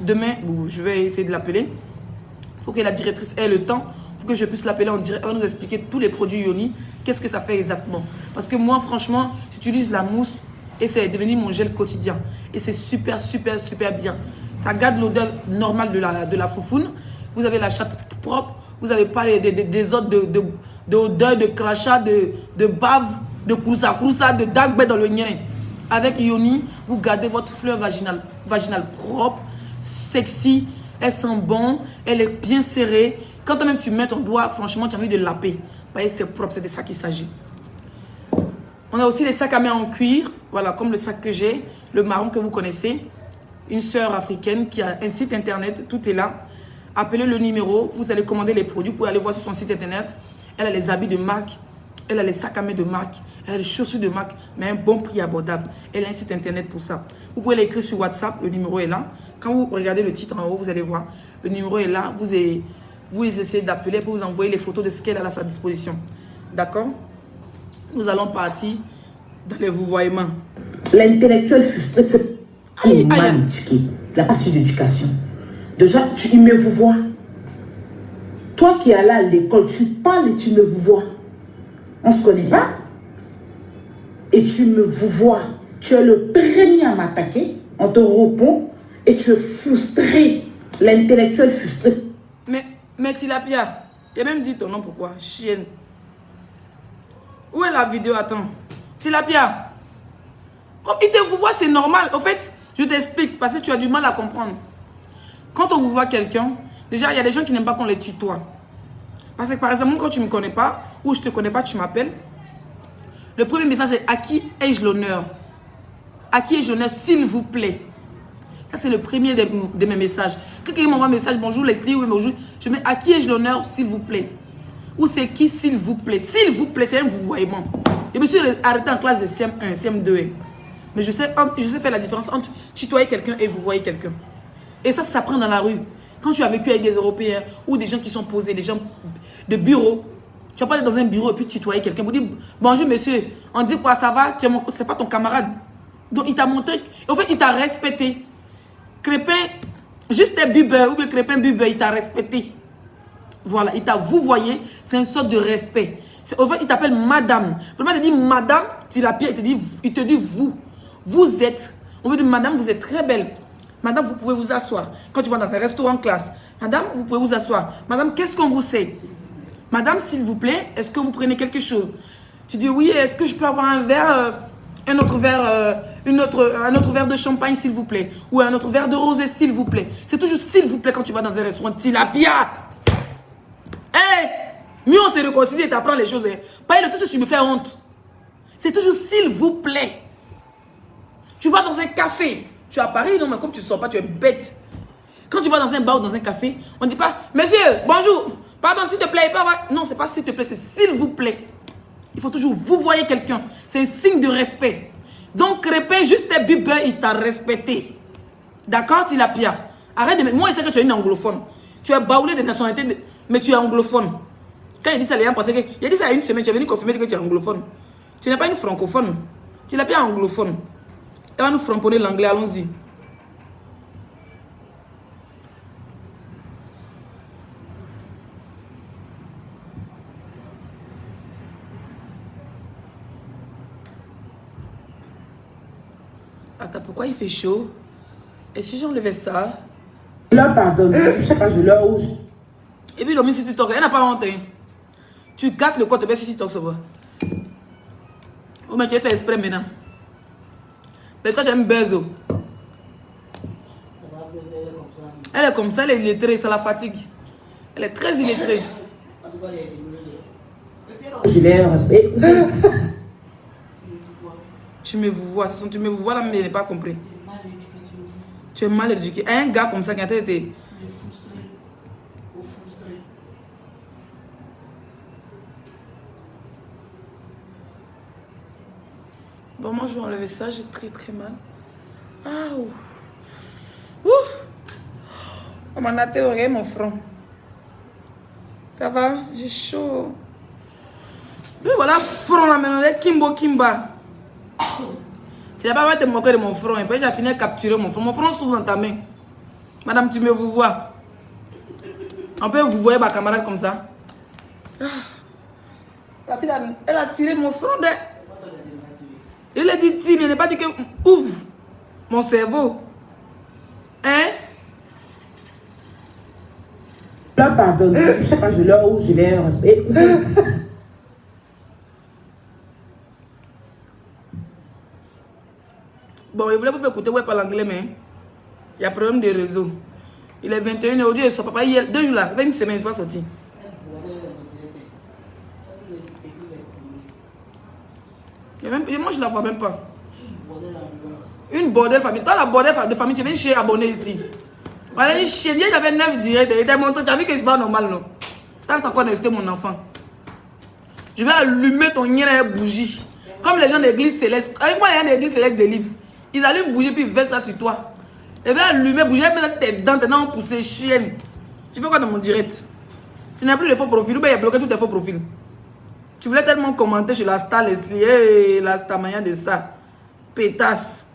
demain, ou je vais essayer de l'appeler. Il faut que la directrice ait le temps pour que je puisse l'appeler en direct. Elle va nous expliquer tous les produits Yoni. Qu'est-ce que ça fait exactement? Parce que moi, franchement, j'utilise la mousse. Et c'est devenu mon gel quotidien. Et c'est super, super, super bien. Ça garde l'odeur normale de la foufoune. Vous avez la chatte propre. Vous n'avez pas des odeurs d'odeur, de crachat, de bave, de kroussa, de dagbe dans le nien. Avec Yoni, vous gardez votre fleur vaginale propre, sexy. Elle sent bon. Elle est bien serrée. Quand même tu mets ton doigt, franchement, tu as envie de laper. Vous voyez, c'est propre. C'est de ça qu'il s'agit. On a aussi les sacs à main en cuir, voilà, comme le sac que j'ai, le marron que vous connaissez. Une sœur africaine qui a un site internet, tout est là. Appelez le numéro, vous allez commander les produits, vous pouvez aller voir sur son site internet. Elle a les habits de marque, elle a les sacs à main de marque, elle a les chaussures de marque, mais à un bon prix abordable. Elle a un site internet pour ça. Vous pouvez l'écrire sur WhatsApp, le numéro est là. Quand vous regardez le titre en haut, vous allez voir, le numéro est là. Vous essayez d'appeler pour vous envoyer les photos de ce qu'elle a à sa disposition. D'accord? Nous allons partir dans les vouvoiements. L'intellectuel frustré, tu es mal éduqué. La passion d'éducation. Déjà, tu me vouvoies. Toi qui es allé à l'école, tu parles et tu me vouvoies. On ne se connaît pas. Et tu me vouvoies. Tu es le premier à m'attaquer. On te répond et tu es frustré. L'intellectuel frustré. Mais Tilapia, il a même dit ton nom pourquoi? Chienne. Où est la vidéo? Attends. Tilapia. Comme il te vous voit, c'est normal. En fait, je t'explique parce que tu as du mal à comprendre. Quand on vous voit quelqu'un, déjà, il y a des gens qui n'aiment pas qu'on les tutoie. Parce que par exemple, quand tu ne me connais pas ou je ne te connais pas, tu m'appelles. Le premier message est: à qui ai-je l'honneur? À qui ai-je l'honneur, s'il vous plaît? Ça, c'est le premier de mes messages. Quelqu'un m'envoie un message: bonjour Leslie, oui, bonjour. Je mets: à qui ai-je l'honneur, s'il vous plaît? Ou c'est qui, s'il vous plaît? S'il vous plaît, c'est un vouvoiement. Je me suis arrêté en classe de CM1, CM2. Mais je sais faire la différence entre tutoyer quelqu'un et vouvoyer quelqu'un. Et ça s'apprend dans la rue. Quand tu as vécu avec des Européens ou des gens qui sont posés, des gens de bureau, tu vas pas aller dans un bureau et puis tutoyer quelqu'un. Vous dites: bonjour monsieur, on dit quoi, ça va? C'est pas ton camarade. Donc il t'a montré, en fait il t'a respecté. Crépin, juste un bubeur ou bien Crépin bubeur, il t'a respecté. Voilà, il t'a vouvoyé, c'est une sorte de respect. En fait, il t'appelle madame. Le moment il te dit madame, Tilapia, il te dit vous. Vous êtes, on veut dire madame, vous êtes très belle. Madame, vous pouvez vous asseoir. Quand tu vas dans un restaurant classe, madame, vous pouvez vous asseoir. Madame, qu'est-ce qu'on vous sait? Madame, s'il vous plaît, est-ce que vous prenez quelque chose? Tu dis oui, est-ce que je peux avoir un verre, un autre verre de champagne, s'il vous plaît? Ou un autre verre de rosé, s'il vous plaît? C'est toujours s'il vous plaît quand tu vas dans un restaurant. Tilapia! Hey! Mieux on se réconcilie et t'apprends les choses. Hein. Pas le tout ça, tu me fais honte. C'est toujours s'il vous plaît. Tu vas dans un café. Tu es à Paris, non, mais comme tu ne sors pas, tu es bête. Quand tu vas dans un bar ou dans un café, on ne dit pas: monsieur, bonjour, pardon, s'il te plaît. Non, c'est pas s'il te plaît, c'est s'il vous plaît. Il faut toujours vous voyez quelqu'un. C'est un signe de respect. Donc, Crépin, juste un bubeur, il t'a respecté. D'accord, Tilapia? Arrête de me... Moi, je sais que tu es une anglophone. Tu es baoulé de nationalité, mais tu es anglophone. Quand il dit ça, les gens pensaient que... Il a dit ça il y a une semaine, tu es venu confirmer que tu es anglophone. Tu n'es pas une francophone. Tu n'es pas anglophone. Elle va nous framponner l'anglais, allons-y. Attends, pourquoi il fait chaud? Et si j'enlevais ça? Je leur pardonne. Je sais pas, je leur ouvre. Et puis, l'homme, si tu toques, elle n'a pas honte. Hein. Tu gâtes le corps, si tu toques, ça va. Oh, mais tu as fait exprès maintenant. Mais toi, tu aimes buzzo. Elle est comme ça, elle est illettrée, ça la fatigue. Elle est très illettrée. Je l'ai... Tu me vois, tu me vois là, mais je n'ai pas compris. Tu es mal éduqué. Un gars comme ça qui a été... Bon, moi, je vais enlever ça. J'ai très mal. Ah, ouh. On m'en a théorisé, mon front. Ça va? J'ai chaud. Oui, voilà, front là maintenant. Kimba. Tu n'as pas te moquer de mon front. Et puis, j'ai fini de capturer mon front. Mon front s'ouvre dans ta main. Madame, tu me vous vois. On peut vous voir ma camarade comme ça. Ah. La fille, elle a tiré mon front. Je lui ai dit, tire, elle n'a pas dit que ouvre mon cerveau. Hein? Je leur pardonne. Je sais pas, je leur ouvre, je leur... Bon, je voulais vous faire écouter, ouais, pas l'anglais, mais il y a problème de réseau. Il est 21h, aujourd'hui, son papa, hier, 2 jours là, 20 semaines, il n'est pas sorti. Et moi, je ne la vois même pas. Une bordel famille. Toi, la bordel de famille, tu viens chez abonné ici. Voilà, une chienne, j'avais 9 directs. Tu as vu que c'est pas normal, non? Tant encore d'insulter mon enfant. Je vais allumer ton nien à bougie. Comme les gens d'église céleste. Avec moi, les gens d'église céleste délivrent. Ils allument bougie puis ils versent ça sur toi. Je vais allumer bougie, je vais mettre tes dents, tes dents poussées, chienne. Tu fais quoi dans mon direct? Tu n'as plus de faux profils ou bien il a bloqué tous tes faux profils. Tu voulais tellement commenter sur la star Leslie et la star mania de ça. Pétasse.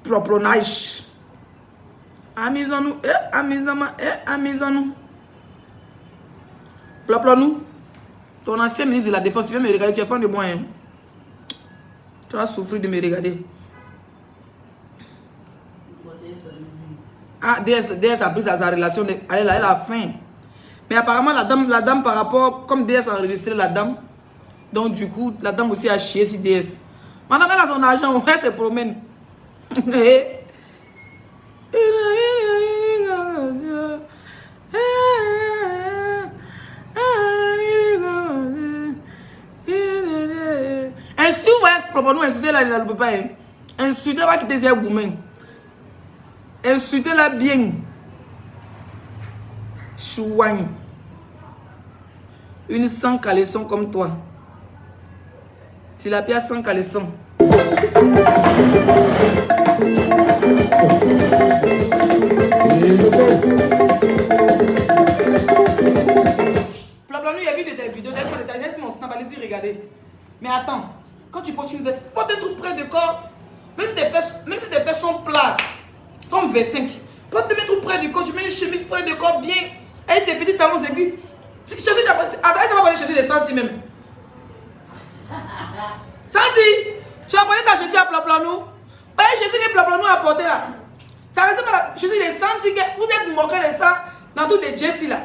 Proprenage. Amusons-nous. Amusons-nous. Ploplo-nous. Ton ancien ministre de la Défense, tu viens me regarder, tu es fan de moi. Hein? Tu vas souffrir de me regarder. Ah, DS a pris sa relation. Elle a faim. Mais apparemment, la dame par rapport, comme DS a enregistré la dame, donc du coup, la dame aussi a chié sur DS. Maintenant, elle a son argent, elle se promène. Insultez-nous, insultez-la, elle ne peut pas. Insultez-la qui te gourmand. Insultez-la bien. Chouane. Une sans caleçon comme toi. Tu la pièce sans caleçon. Ploplo-nous, il y a vu de tes vidéos, t'as mon snap, allez-y, regardez. Mais attends, quand tu portes une veste, porte un truc près de corps. Même si tes fesses sont plats, comme V5, porte un truc près du corps, tu mets une chemise près du corps bien, avec tes petits talons aigus. Attends, elle va aller chercher des centimes même. Santi, tu as porté ta chaussure à Ploplo-nous. Pas une chaussure que Ploplo-nous a portée là. Ça reste pas la chaussure des Santi que vous êtes moqué de ça dans tout les Jessie là.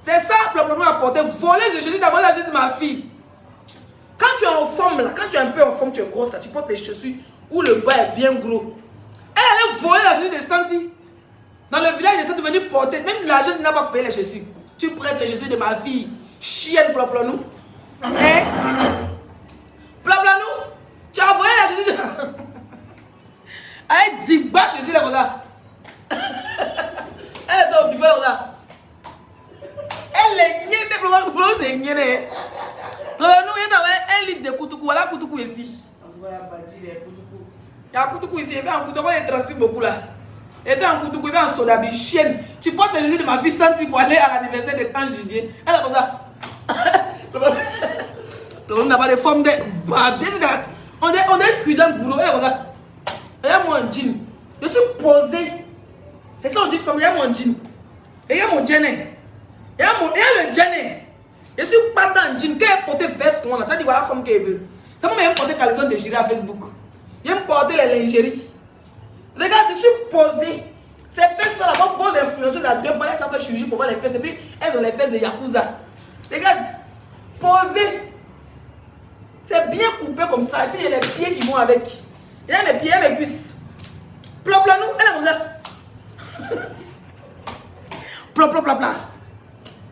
C'est ça que Ploplo-nous a porté. Voler de chaussures, d'abord la chaussure de ma fille. Quand tu es en forme là, quand tu es un peu en forme, tu es grosse là, tu portes les chaussures où le bas est bien gros. Elle allait voler la chaussure des Santi. Dans le village, ils sont devenus porter. Même l'argent n'a pas payé les chaussures. Tu prêtes les chaussures de ma fille. Chienne Ploplo-nous. Hein? Ploplo-nous, tu as envoyé la chaussure de... Elle dit bas chaussure là comme ça. Elle est au buffet là comme ça. Elle est niée, mais Ploplo-nous c'est niée. Ploplo-nous, il y a un litre de koutoukou. Voilà koutoukou ici. Il y a un koutoukou ici. Il y a un koutoukou, il transpire beaucoup là. Il y a un koutoukou, il y a un soda, chienne. Tu portes les chaussures de ma fille Santi pour aller à l'anniversaire de Ange Didier. Elle est comme ça. On n'a pas de forme de babé. On est cuit d'un boulot. Regarde moi en jean. Je suis posé. C'est ça on dit femme. Regarde mon jean. Regarde mon jean. Regarde le jean. Je suis pas dans le jean. Quand elle porte veste, on a dit voilà la femme qu'elle veut. Ça m'a même porté caleçon de déchiré à Facebook. Je me porter les lingeries. Regarde, je suis posé. C'est fait ça là-bas. Vos influenceuses à deux balais, ça fait chirurgie pour voir les fesses. Et puis elles ont les fesses de Yakuza. Regarde, posé. C'est bien coupé comme ça. Et puis il y a les pieds qui vont avec. Il y a mes pieds, mes cuisses. Plop, là, nous, elle est comme ça. Plop, plop, plop, là.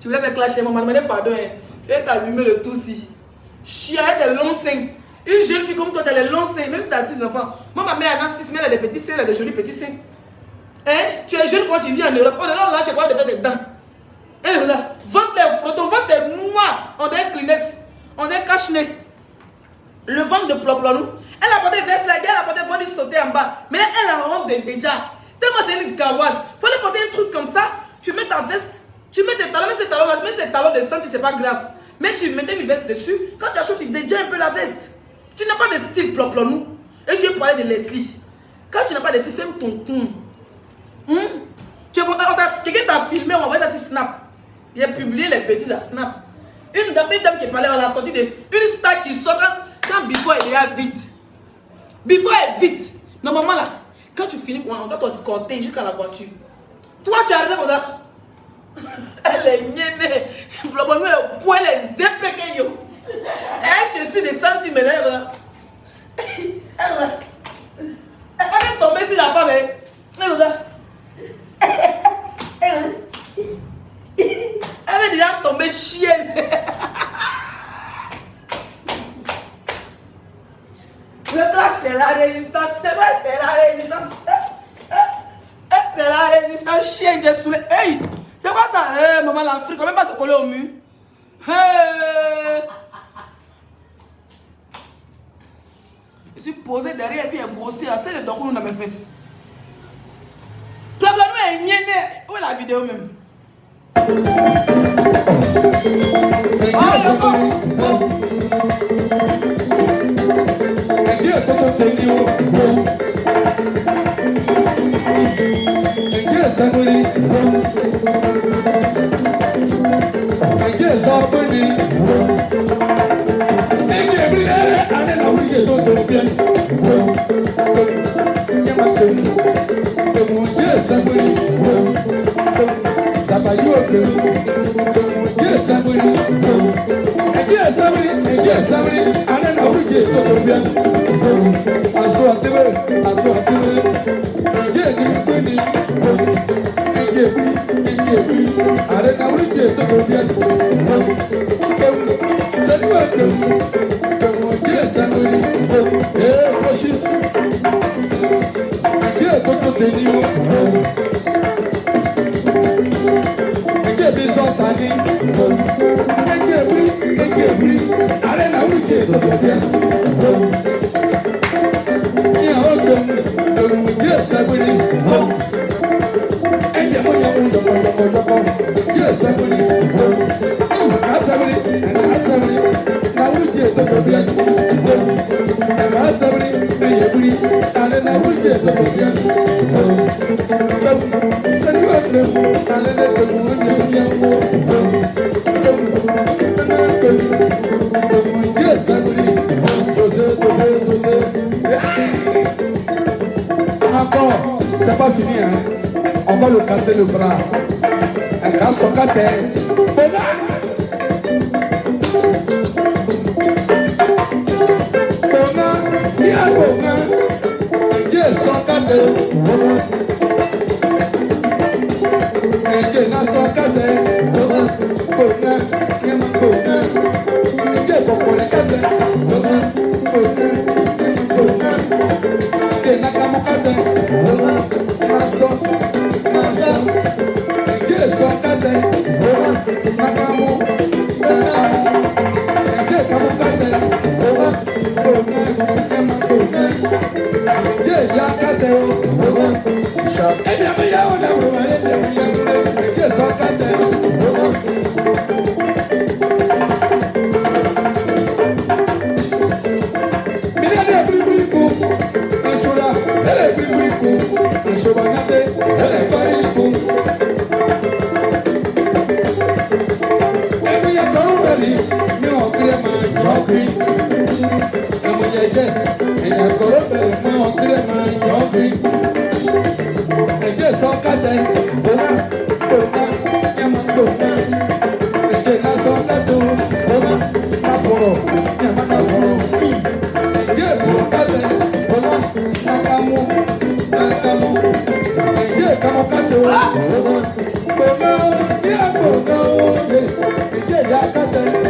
Tu voulais faire clasher, maman, demandez pardon. Elle t'a allumé le tout si. Chien, elle a des longs seins. Une jeune fille comme toi, tu as les longs seins, même si tu as 6 enfants. Moi, ma mère a 6, mais elle a des petits seins, elle a des jolis petits seins. Hein? Tu es jeune quand tu vis en Europe. On est là, tu crois de faire des dents. Elle est là. Vente les photos, vente des noirs. On est Kleenex. On est cache-nez. Le ventre de Ploplonou. Elle a porté veste là, elle a porté body sauter en bas. Mais là, elle a honte déjà. Tellement c'est une gawasse. Fallait porter un truc comme ça. Tu mets ta veste, tu mets tes talons, mais ces talons-là, mais ces talons de santé, c'est pas grave. Mais tu mettais une veste dessus. Quand tu achètes, tu dédies un peu la veste. Tu n'as pas de style Ploplonou. Et tu es pour aller de Leslie. Quand tu n'as pas de style, ferme ton con. Quelqu'un t'a filmé, on va voir ça sur Snap. Il a publié les bêtises à Snap. Une dame qui parlait, on a sorti une star qui sort quand Before elle est vite. Before elle est vite. Normalement là, quand tu finis, on doit t'escorter jusqu'à la voiture. Toi tu arrives comme ça. Elle est niennée. Ploplonou est au point, les épées yo. Elle je suis des centimètres. Elle est tombée sur la femme. Elle est déjà tombée chienne. Le clash c'est la résistance. C'est la résistance. C'est la résistance chienne. J'ai saoulé. Hey, c'est quoi ça? Hey, maman, l'Afrique, on ne peut pas se coller au mur. Hey. Je suis posé derrière et puis elle est brossée. C'est le docou dans mes fesses. Ploplonou est niainé. Où est la vidéo même? Encore, c'est pas fini, hein. On va le casser le bras. Un grand socataire. sobanade, ele paribu. Emi ya korobeli, mi o krema yogi. Emi ya korobeli, mi o krema yogi. Eje sokate, bona, bona, yama bona. Eje na sokate, bona, na poro, yama na poro. Eje sokate, bona, na kamu, na kamu. Eje kamu kate, bona, bona, ya bona, eje ya kate.